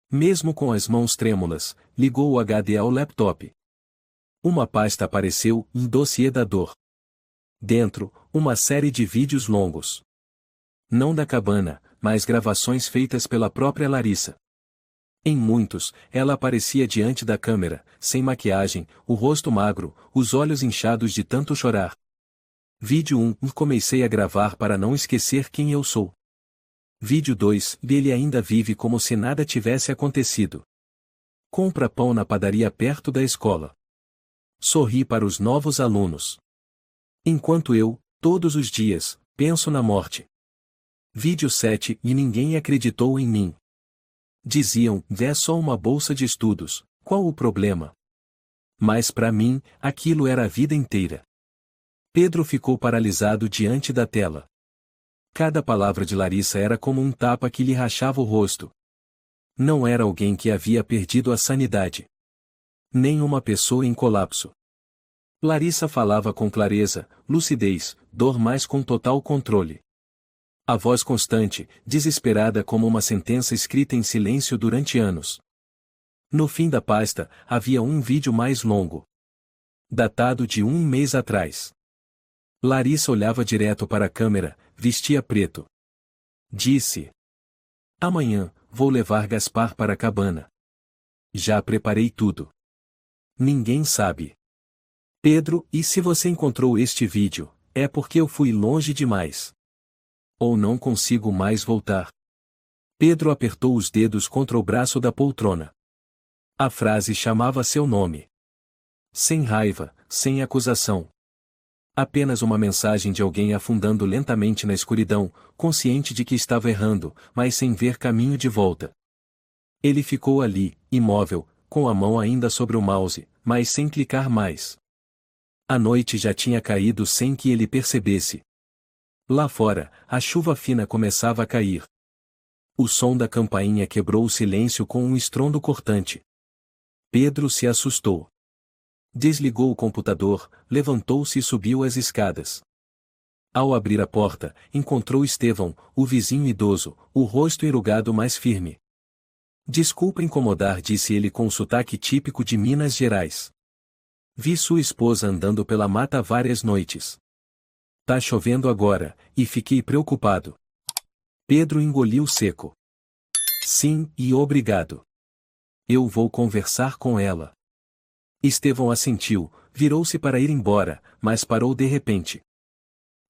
Mesmo com as mãos trêmulas, ligou o HD ao laptop. Uma pasta apareceu, um dossiê da dor. Dentro, uma série de vídeos longos. Não da cabana, mas gravações feitas pela própria Larissa. Em muitos, ela aparecia diante da câmera, sem maquiagem, o rosto magro, os olhos inchados de tanto chorar. Vídeo 1: Comecei a gravar para não esquecer quem eu sou. Vídeo 2: Ele ainda vive como se nada tivesse acontecido. Compra pão na padaria perto da escola. Sorri para os novos alunos. Enquanto eu, todos os dias, penso na morte. Vídeo 7: E ninguém acreditou em mim. Diziam: "É só uma bolsa de estudos, qual o problema?" Mas para mim, aquilo era a vida inteira. Pedro ficou paralisado diante da tela. Cada palavra de Larissa era como um tapa que lhe rachava o rosto. Não era alguém que havia perdido a sanidade. Nem uma pessoa em colapso. Larissa falava com clareza, lucidez, dor, mas com total controle. A voz constante, desesperada como uma sentença escrita em silêncio durante anos. No fim da pasta, havia um vídeo mais longo. Datado de 1 mês atrás. Larissa olhava direto para a câmera, vestia preto. Disse: "Amanhã, vou levar Gaspar para a cabana. Já preparei tudo. Ninguém sabe. Pedro, e se você encontrou este vídeo, é porque eu fui longe demais. Ou não consigo mais voltar." Pedro apertou os dedos contra o braço da poltrona. A frase chamava seu nome. Sem raiva, sem acusação. Apenas uma mensagem de alguém afundando lentamente na escuridão, consciente de que estava errando, mas sem ver caminho de volta. Ele ficou ali, imóvel, com a mão ainda sobre o mouse, mas sem clicar mais. A noite já tinha caído sem que ele percebesse. Lá fora, a chuva fina começava a cair. O som da campainha quebrou o silêncio com um estrondo cortante. Pedro se assustou. Desligou o computador, levantou-se e subiu as escadas. Ao abrir a porta, encontrou Estevão, o vizinho idoso, o rosto enrugado mais firme. "Desculpa incomodar", disse ele com o sotaque típico de Minas Gerais. "Vi sua esposa andando pela mata várias noites. Tá chovendo agora, e fiquei preocupado." Pedro engoliu seco. "Sim, e obrigado. Eu vou conversar com ela." Estevão assentiu, virou-se para ir embora, mas parou de repente.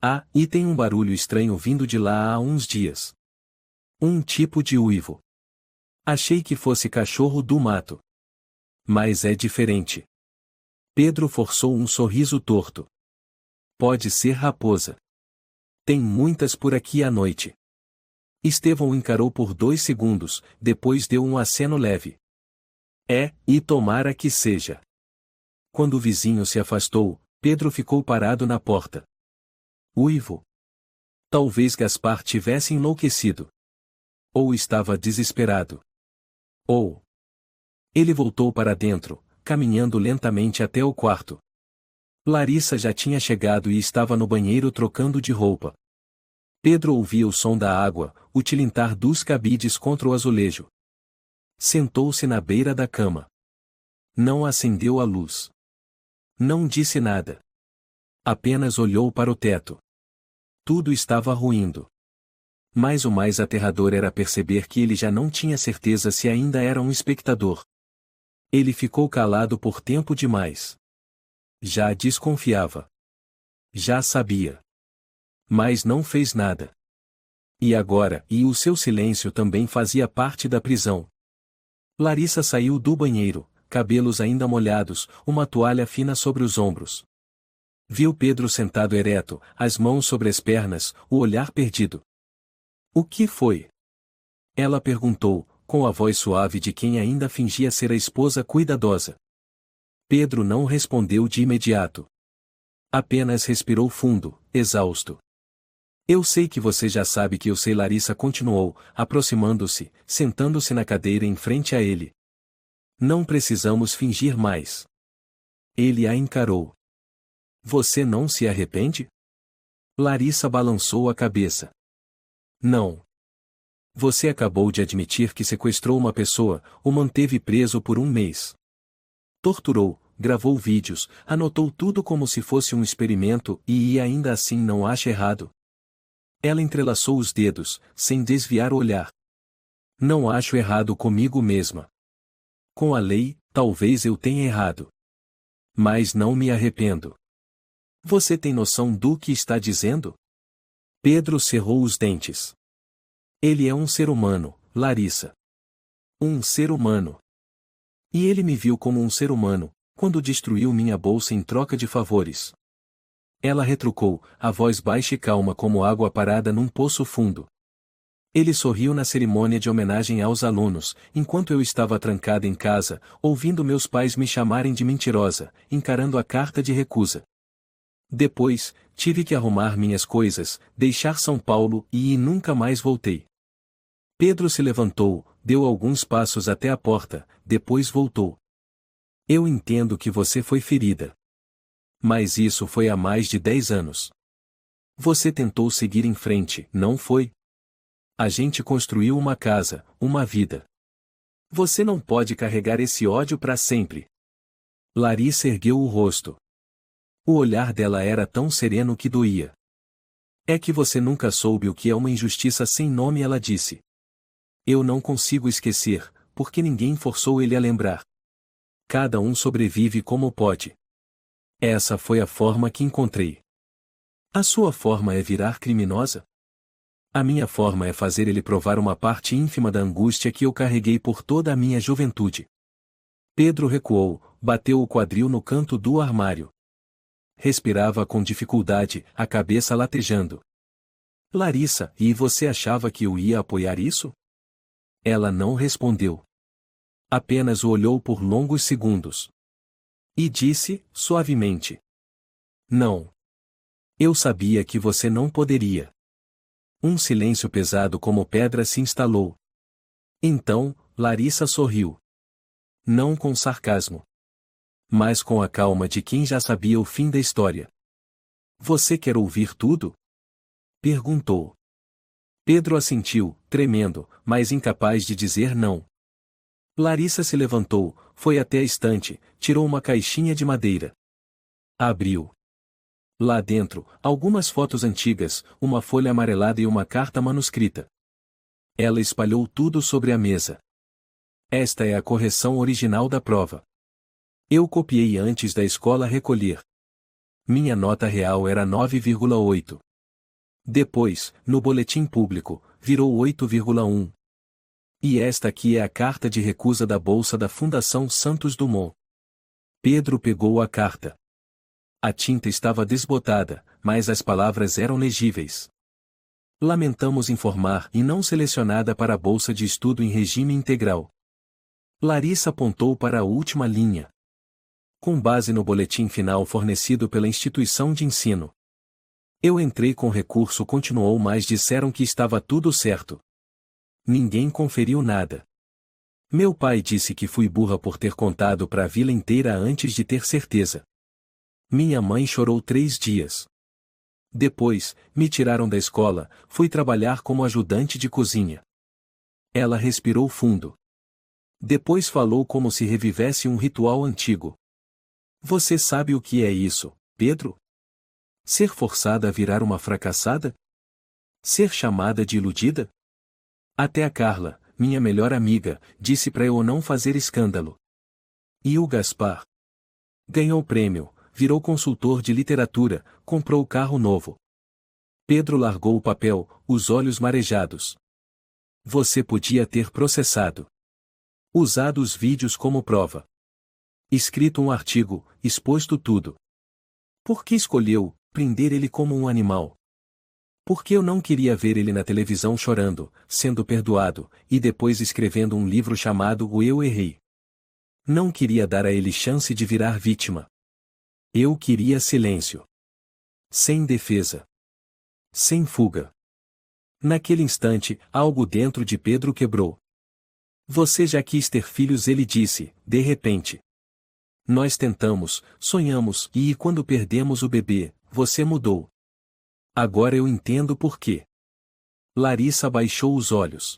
"Ah, e tem um barulho estranho vindo de lá há uns dias. Um tipo de uivo. Achei que fosse cachorro do mato. Mas é diferente." Pedro forçou um sorriso torto. "Pode ser raposa. Tem muitas por aqui à noite." Estevão o encarou por 2 segundos, depois deu um aceno leve. E tomara que seja." Quando o vizinho se afastou, Pedro ficou parado na porta. Uivo. Talvez Gaspar tivesse enlouquecido. Ou estava desesperado. Ou... Ele voltou para dentro, caminhando lentamente até o quarto. Larissa já tinha chegado e estava no banheiro trocando de roupa. Pedro ouvia o som da água, o tilintar dos cabides contra o azulejo. Sentou-se na beira da cama. Não acendeu a luz. Não disse nada. Apenas olhou para o teto. Tudo estava ruindo. Mas o mais aterrador era perceber que ele já não tinha certeza se ainda era um espectador. Ele ficou calado por tempo demais. Já desconfiava. Já sabia. Mas não fez nada. E agora, o seu silêncio também fazia parte da prisão. Larissa saiu do banheiro, cabelos ainda molhados, uma toalha fina sobre os ombros. Viu Pedro sentado ereto, as mãos sobre as pernas, o olhar perdido. "O que foi?" Ela perguntou, com a voz suave de quem ainda fingia ser a esposa cuidadosa. Pedro não respondeu de imediato. Apenas respirou fundo, exausto. "Eu sei que você já sabe que eu sei", Larissa continuou, aproximando-se, sentando-se na cadeira em frente a ele. "Não precisamos fingir mais." Ele a encarou. "Você não se arrepende?" Larissa balançou a cabeça. "Não. Você acabou de admitir que sequestrou uma pessoa, o manteve preso por 1 mês. Torturou, gravou vídeos, anotou tudo como se fosse um experimento e ainda assim não acha errado?" Ela entrelaçou os dedos, sem desviar o olhar. "Não acho errado comigo mesma. Com a lei, talvez eu tenha errado. Mas não me arrependo." "Você tem noção do que está dizendo?" Pedro cerrou os dentes. "Ele é um ser humano, Larissa. Um ser humano. E ele me viu como um ser humano, quando destruiu minha bolsa em troca de favores." Ela retrucou, a voz baixa e calma como água parada num poço fundo. Ele sorriu na cerimônia de homenagem aos alunos, enquanto eu estava trancada em casa, ouvindo meus pais me chamarem de mentirosa, encarando a carta de recusa. Depois, tive que arrumar minhas coisas, deixar São Paulo e nunca mais voltei. Pedro se levantou, deu alguns passos até a porta, depois voltou. Eu entendo que você foi ferida. Mas isso foi há mais de 10 anos. Você tentou seguir em frente, não foi? A gente construiu uma casa, uma vida. Você não pode carregar esse ódio para sempre. Larissa ergueu o rosto. O olhar dela era tão sereno que doía. É que você nunca soube o que é uma injustiça sem nome, ela disse. Eu não consigo esquecer, porque ninguém forçou ele a lembrar. Cada um sobrevive como pode. Essa foi a forma que encontrei. A sua forma é virar criminosa? A minha forma é fazer ele provar uma parte ínfima da angústia que eu carreguei por toda a minha juventude. Pedro recuou, bateu o quadril no canto do armário. Respirava com dificuldade, a cabeça latejando. Larissa, e você achava que eu ia apoiar isso? Ela não respondeu. Apenas o olhou por longos segundos. E disse, suavemente: Não. Eu sabia que você não poderia. Um silêncio pesado como pedra se instalou. Então, Larissa sorriu. Não com sarcasmo. Mas com a calma de quem já sabia o fim da história. Você quer ouvir tudo? Perguntou. Pedro assentiu, tremendo, mas incapaz de dizer não. Larissa se levantou, foi até a estante, tirou uma caixinha de madeira. Abriu. Lá dentro, algumas fotos antigas, uma folha amarelada e uma carta manuscrita. Ela espalhou tudo sobre a mesa. Esta é a correção original da prova. Eu copiei antes da escola recolher. Minha nota real era 9,8. Depois, no boletim público, virou 8,1. E esta aqui é a carta de recusa da bolsa da Fundação Santos Dumont. Pedro pegou a carta. A tinta estava desbotada, mas as palavras eram legíveis. Lamentamos informar e não selecionada para a bolsa de estudo em regime integral. Larissa apontou para a última linha. Com base no boletim final fornecido pela instituição de ensino. Eu entrei com recurso, continuou, mas disseram que estava tudo certo. Ninguém conferiu nada. Meu pai disse que fui burra por ter contado para a vila inteira antes de ter certeza. Minha mãe chorou 3 dias. Depois, me tiraram da escola, fui trabalhar como ajudante de cozinha. Ela respirou fundo. Depois falou como se revivesse um ritual antigo. Você sabe o que é isso, Pedro? Ser forçada a virar uma fracassada? Ser chamada de iludida? Até a Carla, minha melhor amiga, disse para eu não fazer escândalo. E o Gaspar? Ganhou o prêmio, virou consultor de literatura, comprou carro novo. Pedro largou o papel, os olhos marejados. Você podia ter processado. Usado os vídeos como prova. Escrito um artigo, exposto tudo. Por que escolheu prender ele como um animal? Porque eu não queria ver ele na televisão chorando, sendo perdoado, e depois escrevendo um livro chamado O Eu Errei. Não queria dar a ele chance de virar vítima. Eu queria silêncio. Sem defesa. Sem fuga. Naquele instante, algo dentro de Pedro quebrou. Você já quis ter filhos, ele disse, de repente. Nós tentamos, sonhamos, e quando perdemos o bebê, você mudou. Agora eu entendo por quê. Larissa baixou os olhos.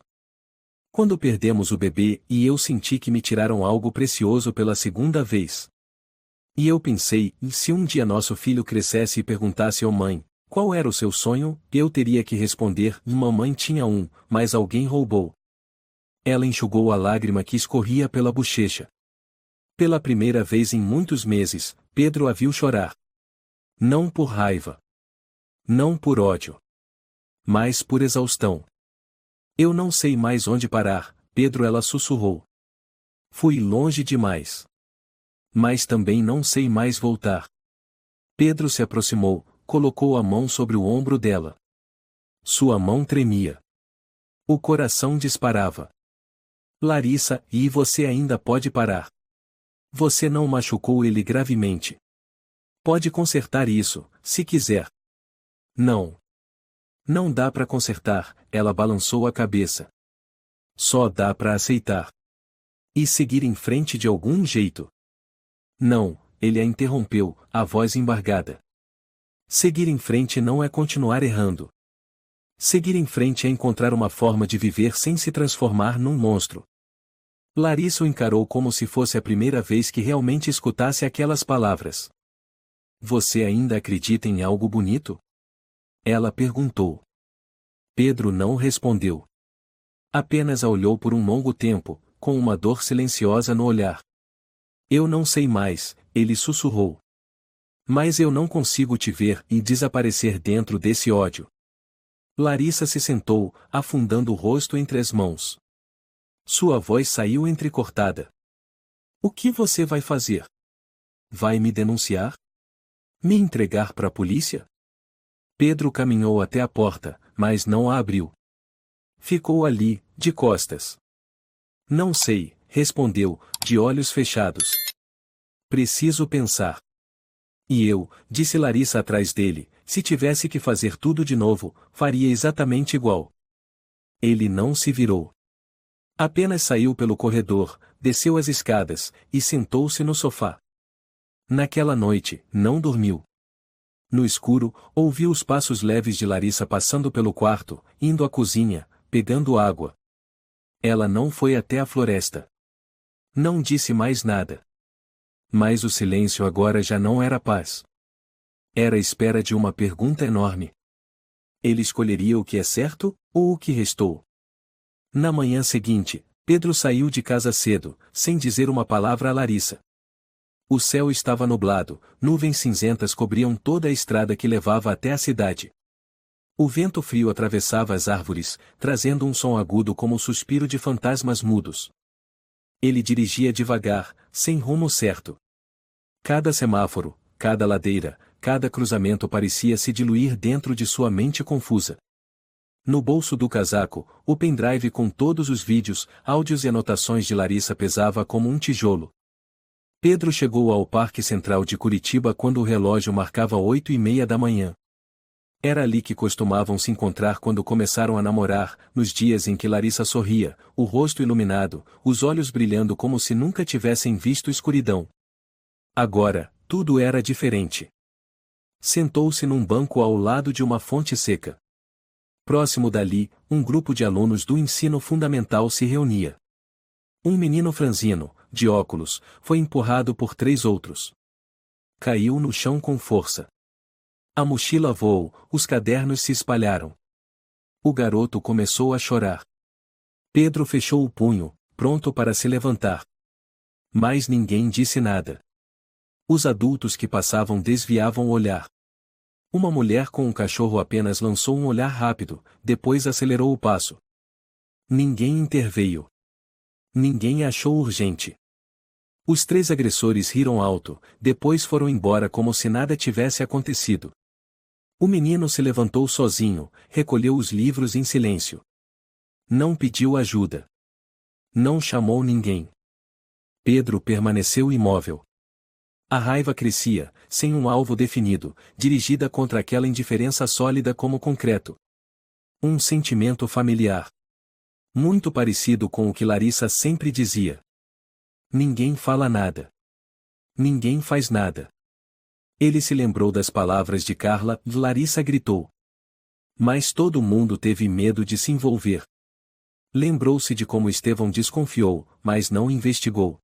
Quando perdemos o bebê e eu senti que me tiraram algo precioso pela segunda vez. E eu pensei, se um dia nosso filho crescesse e perguntasse à mãe, qual era o seu sonho, eu teria que responder, mamãe tinha um, mas alguém roubou. Ela enxugou a lágrima que escorria pela bochecha. Pela primeira vez em muitos meses, Pedro a viu chorar. Não por raiva. Não por ódio. Mas por exaustão. Eu não sei mais onde parar, Pedro, ela sussurrou. Fui longe demais. Mas também não sei mais voltar. Pedro se aproximou, colocou a mão sobre o ombro dela. Sua mão tremia. O coração disparava. Larissa, e você ainda pode parar. Você não machucou ele gravemente. Pode consertar isso, se quiser. Não. Não dá para consertar, ela balançou a cabeça. Só dá para aceitar. E seguir em frente de algum jeito. Não, ele a interrompeu, a voz embargada. Seguir em frente não é continuar errando. Seguir em frente é encontrar uma forma de viver sem se transformar num monstro. Larissa o encarou como se fosse a primeira vez que realmente escutasse aquelas palavras. Você ainda acredita em algo bonito? Ela perguntou. Pedro não respondeu. Apenas a olhou por um longo tempo, com uma dor silenciosa no olhar. Eu não sei mais, ele sussurrou. Mas eu não consigo te ver e desaparecer dentro desse ódio. Larissa se sentou, afundando o rosto entre as mãos. Sua voz saiu entrecortada. O que você vai fazer? Vai me denunciar? Me entregar para a polícia? Pedro caminhou até a porta, mas não a abriu. Ficou ali, de costas. Não sei, respondeu, de olhos fechados. Preciso pensar. E eu, disse Larissa atrás dele, se tivesse que fazer tudo de novo, faria exatamente igual. Ele não se virou. Apenas saiu pelo corredor, desceu as escadas, e sentou-se no sofá. Naquela noite, não dormiu. No escuro, ouviu os passos leves de Larissa passando pelo quarto, indo à cozinha, pegando água. Ela não foi até a floresta. Não disse mais nada. Mas o silêncio agora já não era paz. Era a espera de uma pergunta enorme. Ele escolheria o que é certo, ou o que restou? Na manhã seguinte, Pedro saiu de casa cedo, sem dizer uma palavra a Larissa. O céu estava nublado, nuvens cinzentas cobriam toda a estrada que levava até a cidade. O vento frio atravessava as árvores, trazendo um som agudo como o suspiro de fantasmas mudos. Ele dirigia devagar, sem rumo certo. Cada semáforo, cada ladeira, cada cruzamento parecia se diluir dentro de sua mente confusa. No bolso do casaco, o pendrive com todos os vídeos, áudios e anotações de Larissa pesava como um tijolo. Pedro chegou ao Parque Central de Curitiba quando o relógio marcava 8:30 da manhã. Era ali que costumavam se encontrar quando começaram a namorar, nos dias em que Larissa sorria, o rosto iluminado, os olhos brilhando como se nunca tivessem visto escuridão. Agora, tudo era diferente. Sentou-se num banco ao lado de uma fonte seca. Próximo dali, um grupo de alunos do ensino fundamental se reunia. Um menino franzino, de óculos, foi empurrado por 3 outros. Caiu no chão com força. A mochila voou, os cadernos se espalharam. O garoto começou a chorar. Pedro fechou o punho, pronto para se levantar. Mas ninguém disse nada. Os adultos que passavam desviavam o olhar. Uma mulher com um cachorro apenas lançou um olhar rápido, depois acelerou o passo. Ninguém interveio. Ninguém achou urgente. Os 3 agressores riram alto, depois foram embora como se nada tivesse acontecido. O menino se levantou sozinho, recolheu os livros em silêncio. Não pediu ajuda. Não chamou ninguém. Pedro permaneceu imóvel. A raiva crescia, sem um alvo definido, dirigida contra aquela indiferença sólida como concreto. Um sentimento familiar. Muito parecido com o que Larissa sempre dizia. Ninguém fala nada. Ninguém faz nada. Ele se lembrou das palavras de Carla, Larissa gritou. Mas todo mundo teve medo de se envolver. Lembrou-se de como Estevão desconfiou, mas não investigou.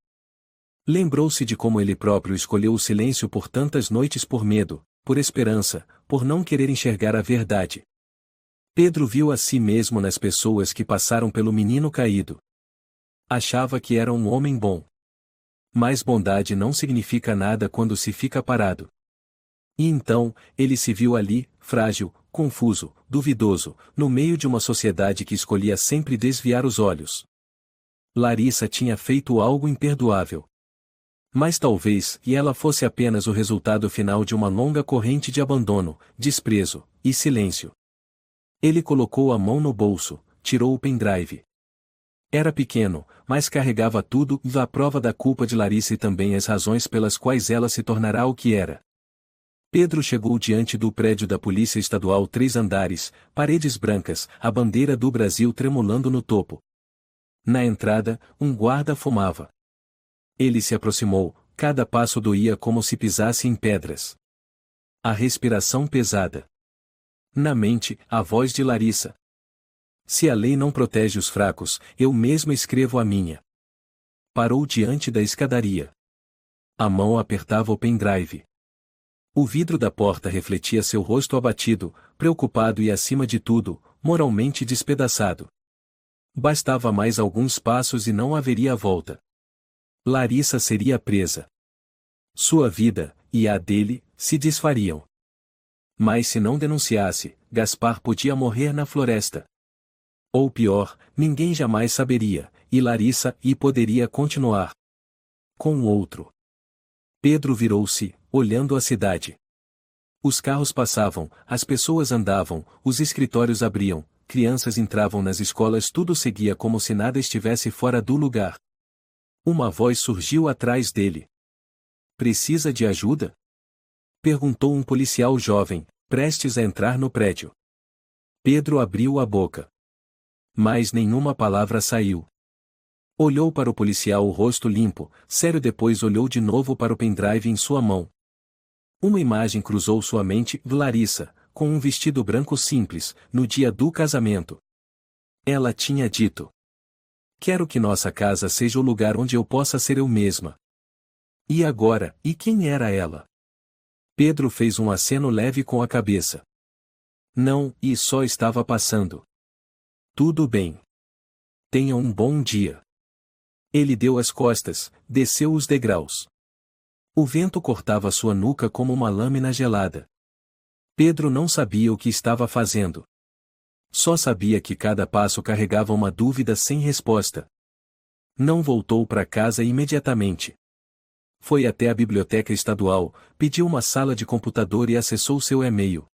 Lembrou-se de como ele próprio escolheu o silêncio por tantas noites por medo, por esperança, por não querer enxergar a verdade. Pedro viu a si mesmo nas pessoas que passaram pelo menino caído. Achava que era um homem bom. Mas bondade não significa nada quando se fica parado. E então, ele se viu ali, frágil, confuso, duvidoso, no meio de uma sociedade que escolhia sempre desviar os olhos. Larissa tinha feito algo imperdoável. Mas talvez, e ela fosse apenas o resultado final de uma longa corrente de abandono, desprezo e silêncio. Ele colocou a mão no bolso, tirou o pendrive. Era pequeno, mas carregava tudo, a prova da culpa de Larissa e também as razões pelas quais ela se tornará o que era. Pedro chegou diante do prédio da Polícia Estadual, 3 andares, paredes brancas, a bandeira do Brasil tremulando no topo. Na entrada, um guarda fumava. Ele se aproximou, cada passo doía como se pisasse em pedras. A respiração pesada. Na mente, a voz de Larissa. Se a lei não protege os fracos, eu mesmo escrevo a minha. Parou diante da escadaria. A mão apertava o pendrive. O vidro da porta refletia seu rosto abatido, preocupado e, acima de tudo, moralmente despedaçado. Bastava mais alguns passos e não haveria volta. Larissa seria presa. Sua vida, e a dele, se desfariam. Mas se não denunciasse, Gaspar podia morrer na floresta. Ou pior, ninguém jamais saberia, e Larissa poderia continuar com o outro. Pedro virou-se, olhando a cidade. Os carros passavam, as pessoas andavam, os escritórios abriam, crianças entravam nas escolas, tudo seguia como se nada estivesse fora do lugar. Uma voz surgiu atrás dele. Precisa de ajuda? Perguntou um policial jovem, prestes a entrar no prédio. Pedro abriu a boca. Mas nenhuma palavra saiu. Olhou para o policial, o rosto limpo, sério, depois olhou de novo para o pendrive em sua mão. Uma imagem cruzou sua mente, Larissa, com um vestido branco simples, no dia do casamento. Ela tinha dito: quero que nossa casa seja o lugar onde eu possa ser eu mesma. E agora, e quem era ela? Pedro fez um aceno leve com a cabeça. Não, e só estava passando. Tudo bem. Tenha um bom dia. Ele deu as costas, desceu os degraus. O vento cortava sua nuca como uma lâmina gelada. Pedro não sabia o que estava fazendo. Só sabia que cada passo carregava uma dúvida sem resposta. Não voltou para casa imediatamente. Foi até a biblioteca estadual, pediu uma sala de computador e acessou seu e-mail.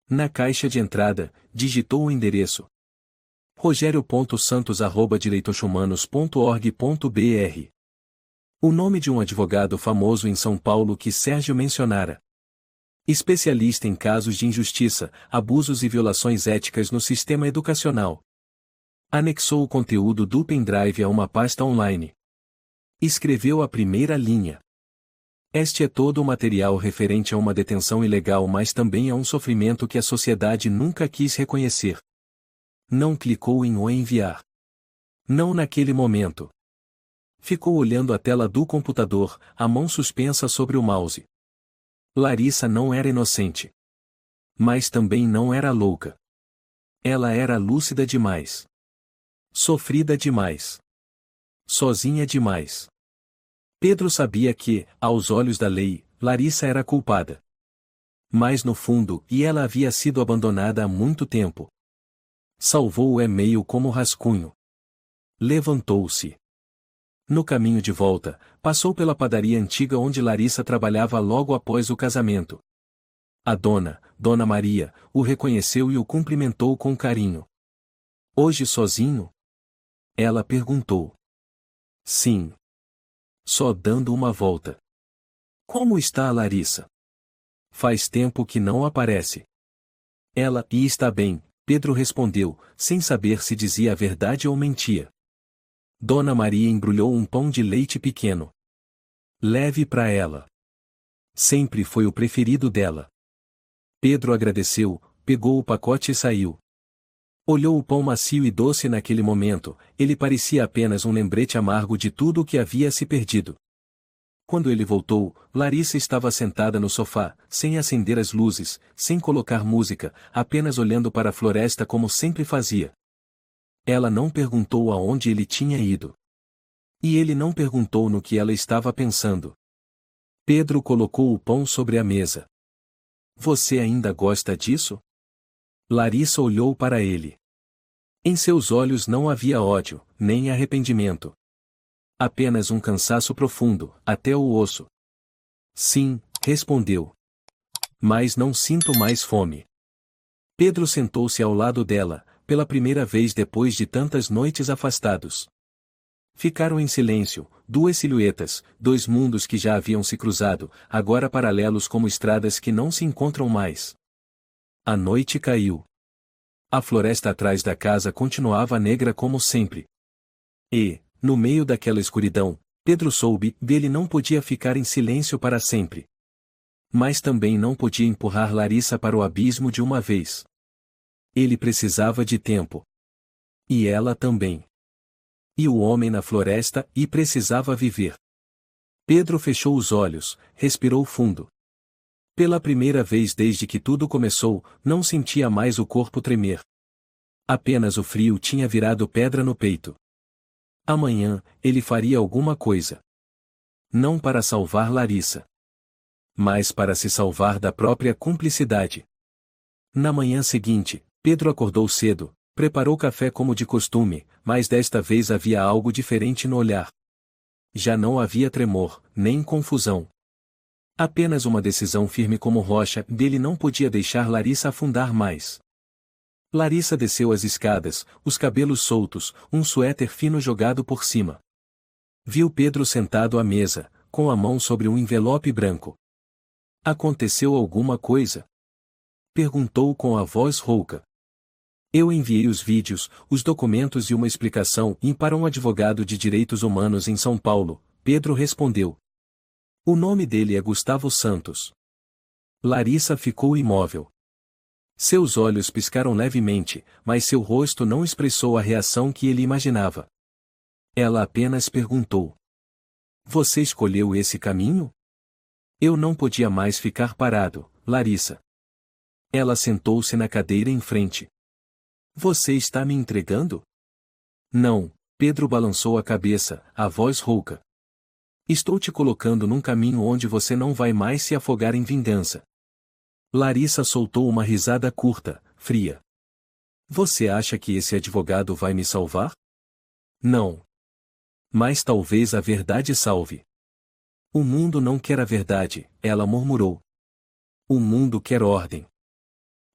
Na caixa de entrada, digitou o endereço: rogerio.santos@direitoshumanos.org.br. O nome de um advogado famoso em São Paulo que Sérgio mencionara. Especialista em casos de injustiça, abusos e violações éticas no sistema educacional. Anexou o conteúdo do pendrive a uma pasta online. Escreveu a primeira linha. Este é todo o material referente a uma detenção ilegal, mas também a um sofrimento que a sociedade nunca quis reconhecer. Não clicou em o enviar. Não naquele momento. Ficou olhando a tela do computador, a mão suspensa sobre o mouse. Larissa não era inocente. Mas também não era louca. Ela era lúcida demais. Sofrida demais. Sozinha demais. Pedro sabia que, aos olhos da lei, Larissa era culpada. Mas no fundo, ela havia sido abandonada há muito tempo. Salvou o e-mail como rascunho. Levantou-se. No caminho de volta, passou pela padaria antiga onde Larissa trabalhava logo após o casamento. A Dona Maria, o reconheceu e o cumprimentou com carinho. Hoje sozinho? Ela perguntou. Sim. Só dando uma volta. Como está a Larissa? Faz tempo que não aparece. Ela está bem, Pedro respondeu, sem saber se dizia a verdade ou mentia. Dona Maria embrulhou um pão de leite pequeno. Leve para ela. Sempre foi o preferido dela. Pedro agradeceu, pegou o pacote e saiu. Olhou o pão macio e doce naquele momento, ele parecia apenas um lembrete amargo de tudo o que havia se perdido. Quando ele voltou, Larissa estava sentada no sofá, sem acender as luzes, sem colocar música, apenas olhando para a floresta como sempre fazia. Ela não perguntou aonde ele tinha ido. E ele não perguntou no que ela estava pensando. Pedro colocou o pão sobre a mesa. Você ainda gosta disso? Larissa olhou para ele. Em seus olhos não havia ódio, nem arrependimento. Apenas um cansaço profundo, até o osso. Sim, respondeu. Mas não sinto mais fome. Pedro sentou-se ao lado dela, pela primeira vez depois de tantas noites afastados. Ficaram em silêncio, duas silhuetas, dois mundos que já haviam se cruzado, agora paralelos como estradas que não se encontram mais. A noite caiu. A floresta atrás da casa continuava negra como sempre. E, no meio daquela escuridão, Pedro soube que ele não podia ficar em silêncio para sempre. Mas também não podia empurrar Larissa para o abismo de uma vez. Ele precisava de tempo. E ela também. E o homem na floresta e precisava viver. Pedro fechou os olhos, respirou fundo. Pela primeira vez desde que tudo começou, não sentia mais o corpo tremer. Apenas o frio tinha virado pedra no peito. Amanhã, ele faria alguma coisa. Não para salvar Larissa, mas para se salvar da própria cumplicidade. Na manhã seguinte, Pedro acordou cedo, preparou café como de costume, mas desta vez havia algo diferente no olhar. Já não havia tremor, nem confusão. Apenas uma decisão firme como rocha, dele não podia deixar Larissa afundar mais. Larissa desceu as escadas, os cabelos soltos, um suéter fino jogado por cima. Viu Pedro sentado à mesa, com a mão sobre um envelope branco. Aconteceu alguma coisa? Perguntou com a voz rouca. Eu enviei os vídeos, os documentos e uma explicação para um advogado de direitos humanos em São Paulo, Pedro respondeu. O nome dele é Gustavo Santos. Larissa ficou imóvel. Seus olhos piscaram levemente, mas seu rosto não expressou a reação que ele imaginava. Ela apenas perguntou. Você escolheu esse caminho? Eu não podia mais ficar parado, Larissa. Ela sentou-se na cadeira em frente. Você está me entregando? Não, Pedro balançou a cabeça, a voz rouca. Estou te colocando num caminho onde você não vai mais se afogar em vingança. Larissa soltou uma risada curta, fria. Você acha que esse advogado vai me salvar? Não. Mas talvez a verdade salve. O mundo não quer a verdade, ela murmurou. O mundo quer ordem.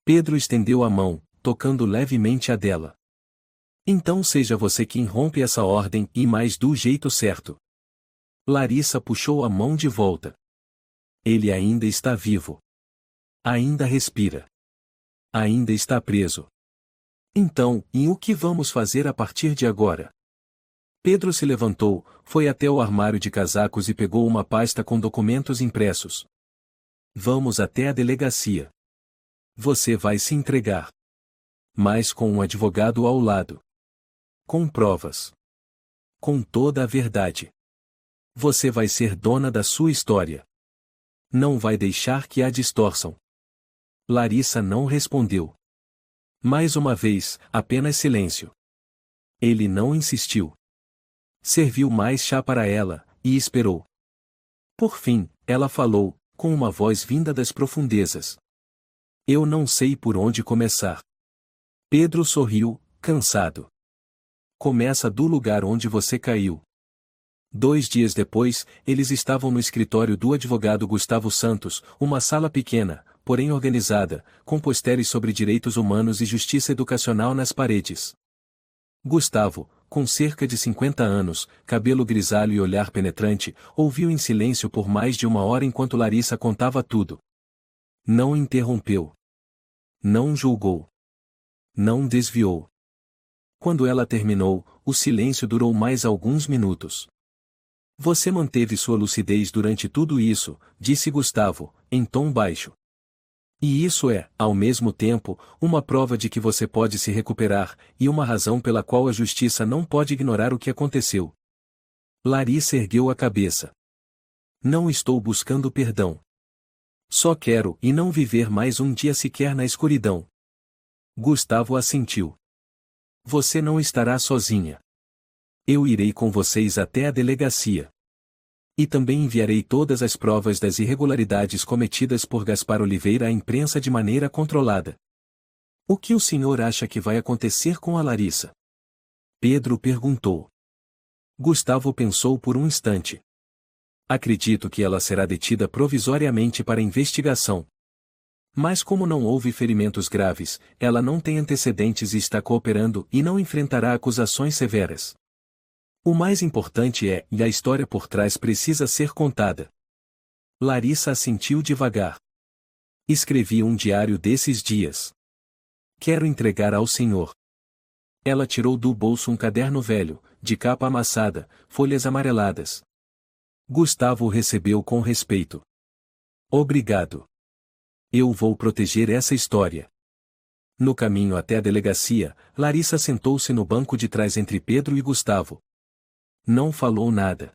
Pedro estendeu a mão, tocando levemente a dela. Então seja você quem rompe essa ordem e mais do jeito certo. Larissa puxou a mão de volta. Ele ainda está vivo. Ainda respira. Ainda está preso. Então, e o que vamos fazer a partir de agora? Pedro se levantou, foi até o armário de casacos e pegou uma pasta com documentos impressos. Vamos até a delegacia. Você vai se entregar. Mas com um advogado ao lado. Com provas. Com toda a verdade. Você vai ser dona da sua história. Não vai deixar que a distorçam. Larissa não respondeu. Mais uma vez, apenas silêncio. Ele não insistiu. Serviu mais chá para ela, e esperou. Por fim, ela falou, com uma voz vinda das profundezas. Eu não sei por onde começar. Pedro sorriu, cansado. Começa do lugar onde você caiu. 2 dias depois, eles estavam no escritório do advogado Gustavo Santos, uma sala pequena, porém organizada, com pôsteres sobre direitos humanos e justiça educacional nas paredes. Gustavo, com cerca de 50 anos, cabelo grisalho e olhar penetrante, ouviu em silêncio por mais de 1 hora enquanto Larissa contava tudo. Não interrompeu. Não julgou. Não desviou. Quando ela terminou, o silêncio durou mais alguns minutos. Você manteve sua lucidez durante tudo isso, disse Gustavo, em tom baixo. E isso é, ao mesmo tempo, uma prova de que você pode se recuperar, e uma razão pela qual a justiça não pode ignorar o que aconteceu. Larissa ergueu a cabeça. Não estou buscando perdão. Só quero e não viver mais um dia sequer na escuridão. Gustavo assentiu. Você não estará sozinha. Eu irei com vocês até a delegacia. E também enviarei todas as provas das irregularidades cometidas por Gaspar Oliveira à imprensa de maneira controlada. O que o senhor acha que vai acontecer com a Larissa? Pedro perguntou. Gustavo pensou por um instante. Acredito que ela será detida provisoriamente para investigação. Mas como não houve ferimentos graves, ela não tem antecedentes e está cooperando e não enfrentará acusações severas. O mais importante é, e a história por trás precisa ser contada. Larissa assentiu devagar. Escrevi um diário desses dias. Quero entregar ao senhor. Ela tirou do bolso um caderno velho, de capa amassada, folhas amareladas. Gustavo o recebeu com respeito. Obrigado. Eu vou proteger essa história. No caminho até a delegacia, Larissa sentou-se no banco de trás entre Pedro e Gustavo. Não falou nada.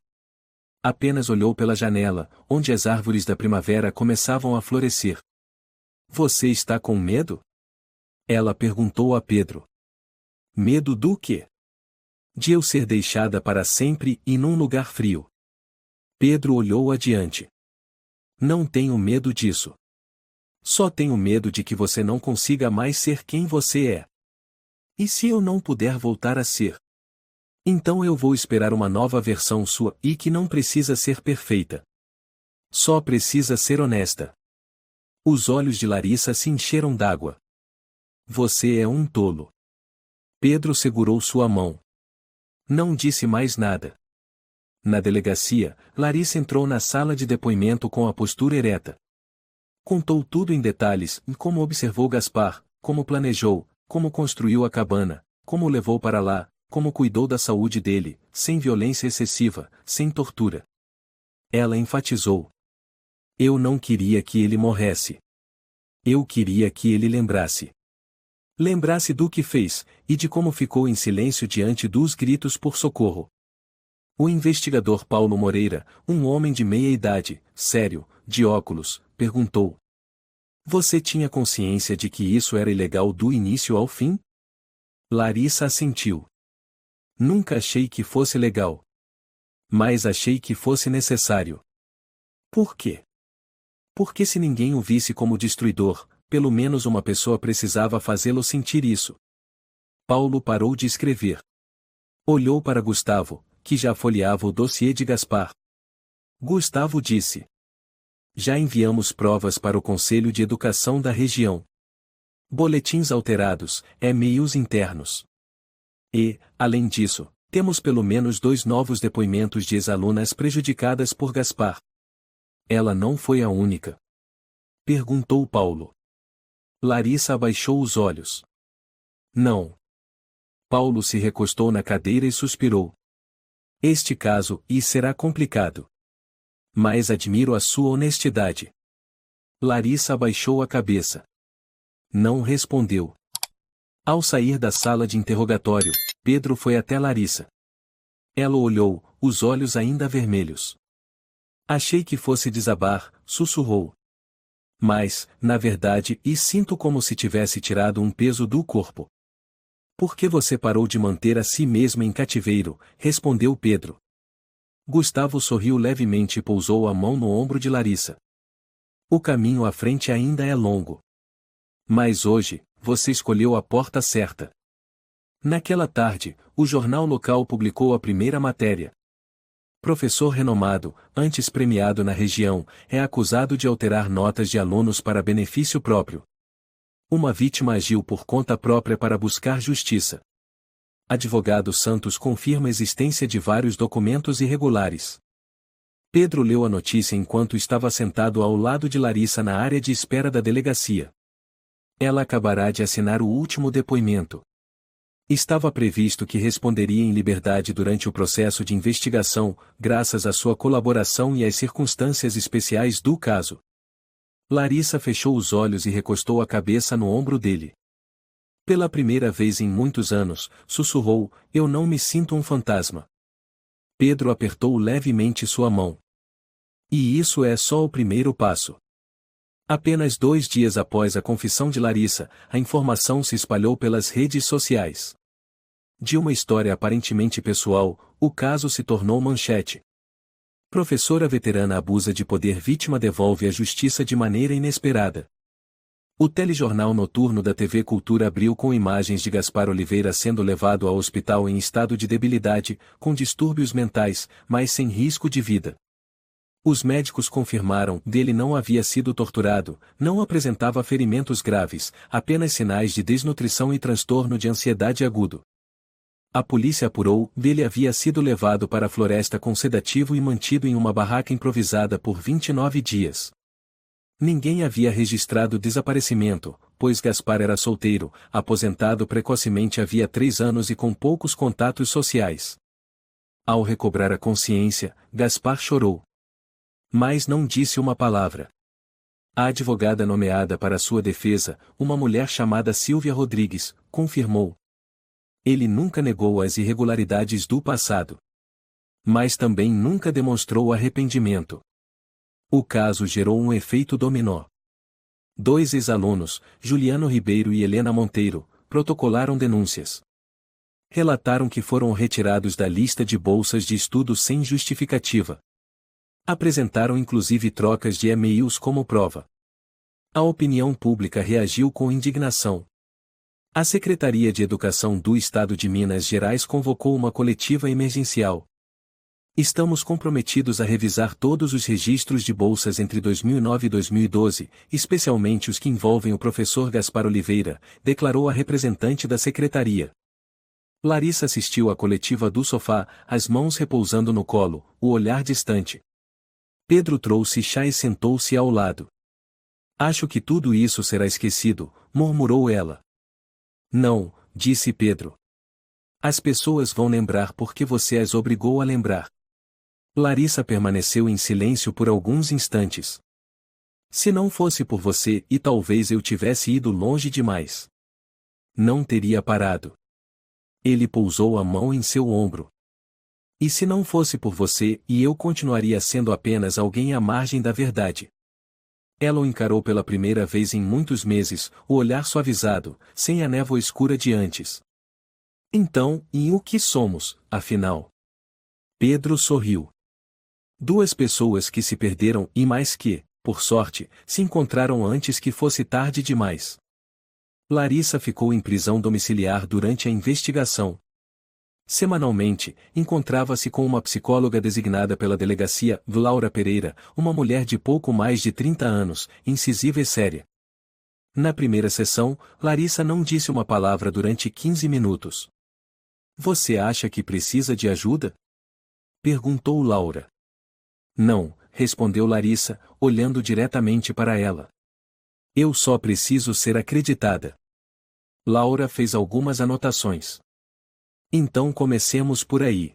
Apenas olhou pela janela, onde as árvores da primavera começavam a florescer. Você está com medo? Ela perguntou a Pedro. Medo do quê? De eu ser deixada para sempre e num lugar frio. Pedro olhou adiante. Não tenho medo disso. Só tenho medo de que você não consiga mais ser quem você é. E se eu não puder voltar a ser? Então eu vou esperar uma nova versão sua e que não precisa ser perfeita. Só precisa ser honesta. Os olhos de Larissa se encheram d'água. Você é um tolo. Pedro segurou sua mão. Não disse mais nada. Na delegacia, Larissa entrou na sala de depoimento com a postura ereta. Contou tudo em detalhes, como observou Gaspar, como planejou, como construiu a cabana, como o levou para lá, como cuidou da saúde dele, sem violência excessiva, sem tortura. Ela enfatizou. Eu não queria que ele morresse. Eu queria que ele lembrasse. Lembrasse do que fez, e de como ficou em silêncio diante dos gritos por socorro. O investigador Paulo Moreira, um homem de meia idade, sério, de óculos, perguntou. Você tinha consciência de que isso era ilegal do início ao fim? Larissa assentiu. Nunca achei que fosse legal. Mas achei que fosse necessário. Por quê? Porque se ninguém o visse como destruidor, pelo menos uma pessoa precisava fazê-lo sentir isso. Paulo parou de escrever. Olhou para Gustavo, que já folheava o dossiê de Gaspar. Gustavo disse. Já enviamos provas para o Conselho de Educação da região. Boletins alterados, e-mails internos. E, além disso, temos pelo menos 2 novos depoimentos de ex-alunas prejudicadas por Gaspar. Ela não foi a única. Perguntou Paulo. Larissa abaixou os olhos. Não. Paulo se recostou na cadeira e suspirou. Este caso, será complicado. Mas admiro a sua honestidade. Larissa abaixou a cabeça. Não respondeu. Ao sair da sala de interrogatório, Pedro foi até Larissa. Ela olhou, os olhos ainda vermelhos. Achei que fosse desabar, sussurrou. Mas, na verdade, sinto como se tivesse tirado um peso do corpo. Por que você parou de manter a si mesma em cativeiro? Respondeu Pedro. Gustavo sorriu levemente e pousou a mão no ombro de Larissa. O caminho à frente ainda é longo. Mas hoje, você escolheu a porta certa. Naquela tarde, o jornal local publicou a primeira matéria. Professor renomado, antes premiado na região, é acusado de alterar notas de alunos para benefício próprio. Uma vítima agiu por conta própria para buscar justiça. Advogado Santos confirma a existência de vários documentos irregulares. Pedro leu a notícia enquanto estava sentado ao lado de Larissa na área de espera da delegacia. Ela acabará de assinar o último depoimento. Estava previsto que responderia em liberdade durante o processo de investigação, graças à sua colaboração e às circunstâncias especiais do caso. Larissa fechou os olhos e recostou a cabeça no ombro dele. Pela primeira vez em muitos anos, sussurrou, eu não me sinto um fantasma. Pedro apertou levemente sua mão. E isso é só o primeiro passo. Apenas 2 dias após a confissão de Larissa, a informação se espalhou pelas redes sociais. De uma história aparentemente pessoal, o caso se tornou manchete. Professora veterana abusa de poder, vítima devolve à justiça de maneira inesperada. O telejornal noturno da TV Cultura abriu com imagens de Gaspar Oliveira sendo levado ao hospital em estado de debilidade, com distúrbios mentais, mas sem risco de vida. Os médicos confirmaram que ele não havia sido torturado, não apresentava ferimentos graves, apenas sinais de desnutrição e transtorno de ansiedade agudo. A polícia apurou que ele havia sido levado para a floresta com sedativo e mantido em uma barraca improvisada por 29 dias. Ninguém havia registrado desaparecimento, pois Gaspar era solteiro, aposentado precocemente havia 3 anos e com poucos contatos sociais. Ao recobrar a consciência, Gaspar chorou. Mas não disse uma palavra. A advogada nomeada para sua defesa, uma mulher chamada Silvia Rodrigues, confirmou. Ele nunca negou as irregularidades do passado. Mas também nunca demonstrou arrependimento. O caso gerou um efeito dominó. 2 ex-alunos, Juliano Ribeiro e Helena Monteiro, protocolaram denúncias. Relataram que foram retirados da lista de bolsas de estudo sem justificativa. Apresentaram inclusive trocas de e-mails como prova. A opinião pública reagiu com indignação. A Secretaria de Educação do Estado de Minas Gerais convocou uma coletiva emergencial. Estamos comprometidos a revisar todos os registros de bolsas entre 2009 e 2012, especialmente os que envolvem o professor Gaspar Oliveira, declarou a representante da secretaria. Larissa assistiu à coletiva do sofá, as mãos repousando no colo, o olhar distante. Pedro trouxe chá e sentou-se ao lado. Acho que tudo isso será esquecido, murmurou ela. Não, disse Pedro. As pessoas vão lembrar porque você as obrigou a lembrar. Larissa permaneceu em silêncio por alguns instantes. Se não fosse por você e talvez eu tivesse ido longe demais. Não teria parado. Ele pousou a mão em seu ombro. E se não fosse por você e eu continuaria sendo apenas alguém à margem da verdade. Ela o encarou pela primeira vez em muitos meses, o olhar suavizado, sem a névoa escura de antes. Então, e o que somos, afinal? Pedro sorriu. 2 pessoas que se perderam e mais que, por sorte, se encontraram antes que fosse tarde demais. Larissa ficou em prisão domiciliar durante a investigação. Semanalmente, encontrava-se com uma psicóloga designada pela delegacia, Laura Pereira, uma mulher de pouco mais de 30 anos, incisiva e séria. Na primeira sessão, Larissa não disse uma palavra durante 15 minutos. Você acha que precisa de ajuda? Perguntou Laura. Não, respondeu Larissa, olhando diretamente para ela. Eu só preciso ser acreditada. Laura fez algumas anotações. Então comecemos por aí.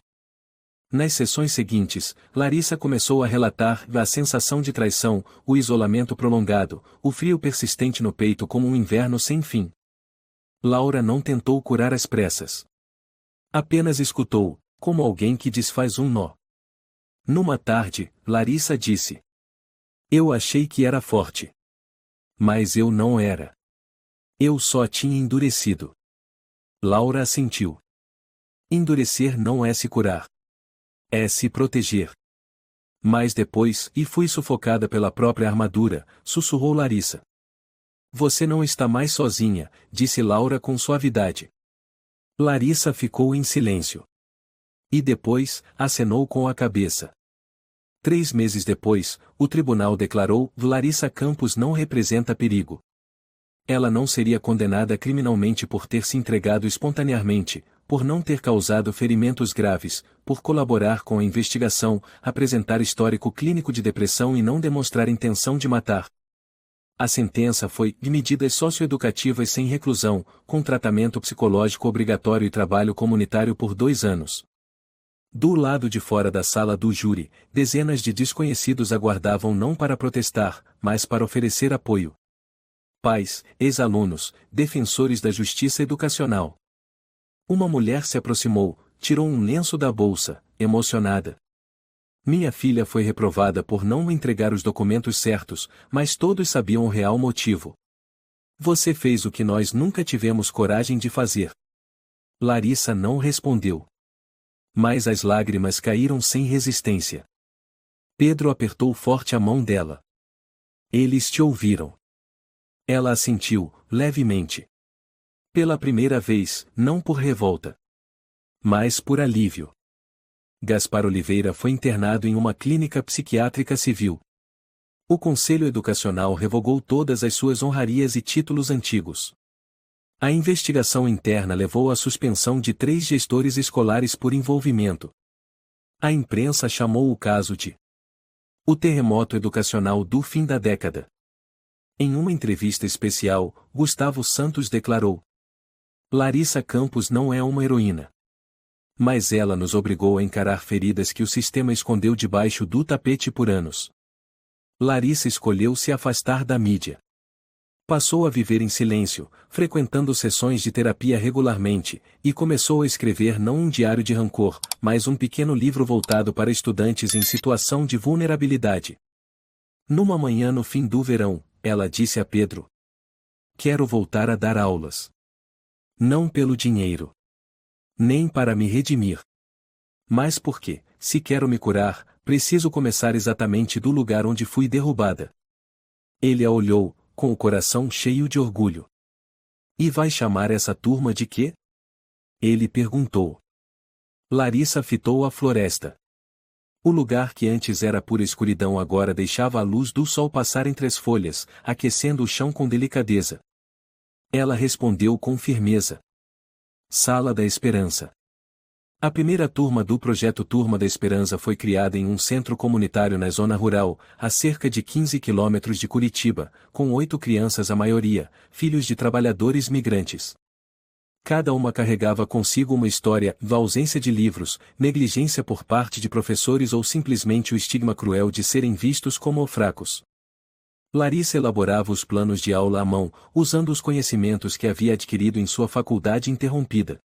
Nas sessões seguintes, Larissa começou a relatar a sensação de traição, o isolamento prolongado, o frio persistente no peito como um inverno sem fim. Laura não tentou curar às pressas. Apenas escutou, como alguém que desfaz um nó. Numa tarde, Larissa disse. Eu achei que era forte. Mas eu não era. Eu só tinha endurecido. Laura assentiu. Endurecer não é se curar. É se proteger. Mas depois, e fui sufocada pela própria armadura, sussurrou Larissa. Você não está mais sozinha, disse Laura com suavidade. Larissa ficou em silêncio. E depois, acenou com a cabeça. 3 meses depois, o tribunal declarou: Larissa Campos não representa perigo. Ela não seria condenada criminalmente por ter se entregado espontaneamente, por não ter causado ferimentos graves, por colaborar com a investigação, apresentar histórico clínico de depressão e não demonstrar intenção de matar. A sentença foi de medidas socioeducativas sem reclusão, com tratamento psicológico obrigatório e trabalho comunitário por 2 anos. Do lado de fora da sala do júri, dezenas de desconhecidos aguardavam não para protestar, mas para oferecer apoio. Pais, ex-alunos, defensores da justiça educacional. Uma mulher se aproximou, tirou um lenço da bolsa, emocionada. Minha filha foi reprovada por não me entregar os documentos certos, mas todos sabiam o real motivo. Você fez o que nós nunca tivemos coragem de fazer. Larissa não respondeu. Mas as lágrimas caíram sem resistência. Pedro apertou forte a mão dela. Eles te ouviram. Ela assentiu, levemente. Pela primeira vez, não por revolta, mas por alívio. Gaspar Oliveira foi internado em uma clínica psiquiátrica civil. O Conselho Educacional revogou todas as suas honrarias e títulos antigos. A investigação interna levou à suspensão de 3 gestores escolares por envolvimento. A imprensa chamou o caso de o terremoto educacional do fim da década. Em uma entrevista especial, Gustavo Santos declarou: Larissa Campos não é uma heroína. Mas ela nos obrigou a encarar feridas que o sistema escondeu debaixo do tapete por anos. Larissa escolheu se afastar da mídia. Passou a viver em silêncio, frequentando sessões de terapia regularmente, e começou a escrever não um diário de rancor, mas um pequeno livro voltado para estudantes em situação de vulnerabilidade. Numa manhã no fim do verão, ela disse a Pedro: Quero voltar a dar aulas. Não pelo dinheiro. Nem para me redimir. Mas porque, se quero me curar, preciso começar exatamente do lugar onde fui derrubada. Ele a olhou, com o coração cheio de orgulho. E vai chamar essa turma de quê? Ele perguntou. Larissa fitou a floresta. O lugar que antes era pura escuridão agora deixava a luz do sol passar entre as folhas, aquecendo o chão com delicadeza. Ela respondeu com firmeza. Sala da Esperança. A primeira turma do projeto Turma da Esperança foi criada em um centro comunitário na zona rural, a cerca de 15 quilômetros de Curitiba, com 8 crianças, a maioria, filhos de trabalhadores migrantes. Cada uma carregava consigo uma história, a ausência de livros, negligência por parte de professores ou simplesmente o estigma cruel de serem vistos como fracos. Larissa elaborava os planos de aula à mão, usando os conhecimentos que havia adquirido em sua faculdade interrompida.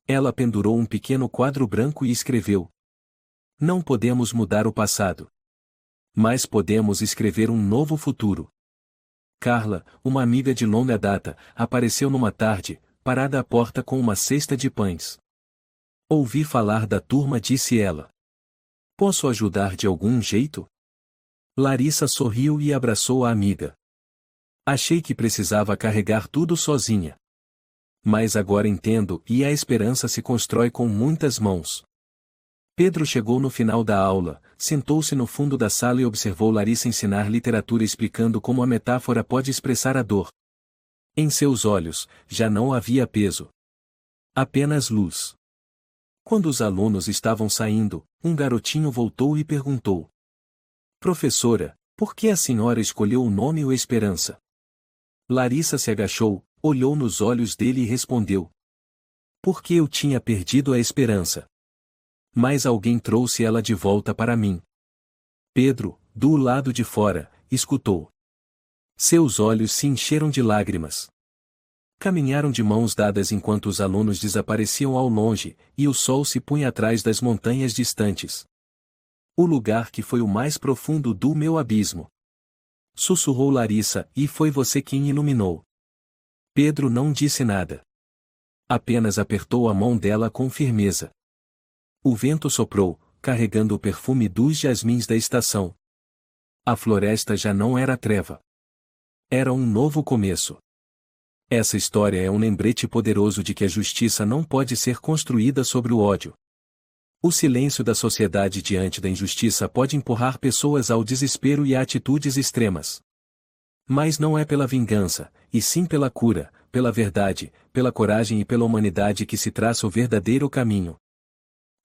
Ela pendurou um pequeno quadro branco e escreveu: Não podemos mudar o passado. Mas podemos escrever um novo futuro. Carla, uma amiga de longa data, apareceu numa tarde, parada à porta com uma cesta de pães. Ouvi falar da turma, disse ela. Posso ajudar de algum jeito? Larissa sorriu e abraçou a amiga. Achei que precisava carregar tudo sozinha. Mas agora entendo, e a esperança se constrói com muitas mãos. Pedro chegou no final da aula, sentou-se no fundo da sala e observou Larissa ensinar literatura, explicando como a metáfora pode expressar a dor. Em seus olhos, já não havia peso. Apenas luz. Quando os alunos estavam saindo, um garotinho voltou e perguntou: Professora, por que a senhora escolheu o nome O Esperança? Larissa se agachou, olhou nos olhos dele e respondeu: Porque eu tinha perdido a esperança. Mas alguém trouxe ela de volta para mim. Pedro, do lado de fora, escutou. Seus olhos se encheram de lágrimas. Caminharam de mãos dadas enquanto os alunos desapareciam ao longe, e o sol se punha atrás das montanhas distantes. O lugar que foi o mais profundo do meu abismo. Sussurrou Larissa, e foi você quem iluminou. Pedro não disse nada. Apenas apertou a mão dela com firmeza. O vento soprou, carregando o perfume dos jasmins da estação. A floresta já não era treva. Era um novo começo. Essa história é um lembrete poderoso de que a justiça não pode ser construída sobre o ódio. O silêncio da sociedade diante da injustiça pode empurrar pessoas ao desespero e a atitudes extremas. Mas não é pela vingança, e sim pela cura, pela verdade, pela coragem e pela humanidade que se traça o verdadeiro caminho.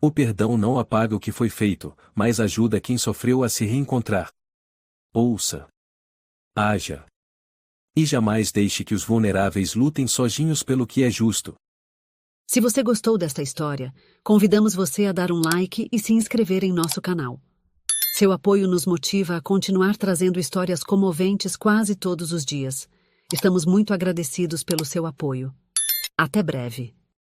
O perdão não apaga o que foi feito, mas ajuda quem sofreu a se reencontrar. Ouça. Haja. E jamais deixe que os vulneráveis lutem sozinhos pelo que é justo. Se você gostou desta história, convidamos você a dar um like e se inscrever em nosso canal. Seu apoio nos motiva a continuar trazendo histórias comoventes quase todos os dias. Estamos muito agradecidos pelo seu apoio. Até breve.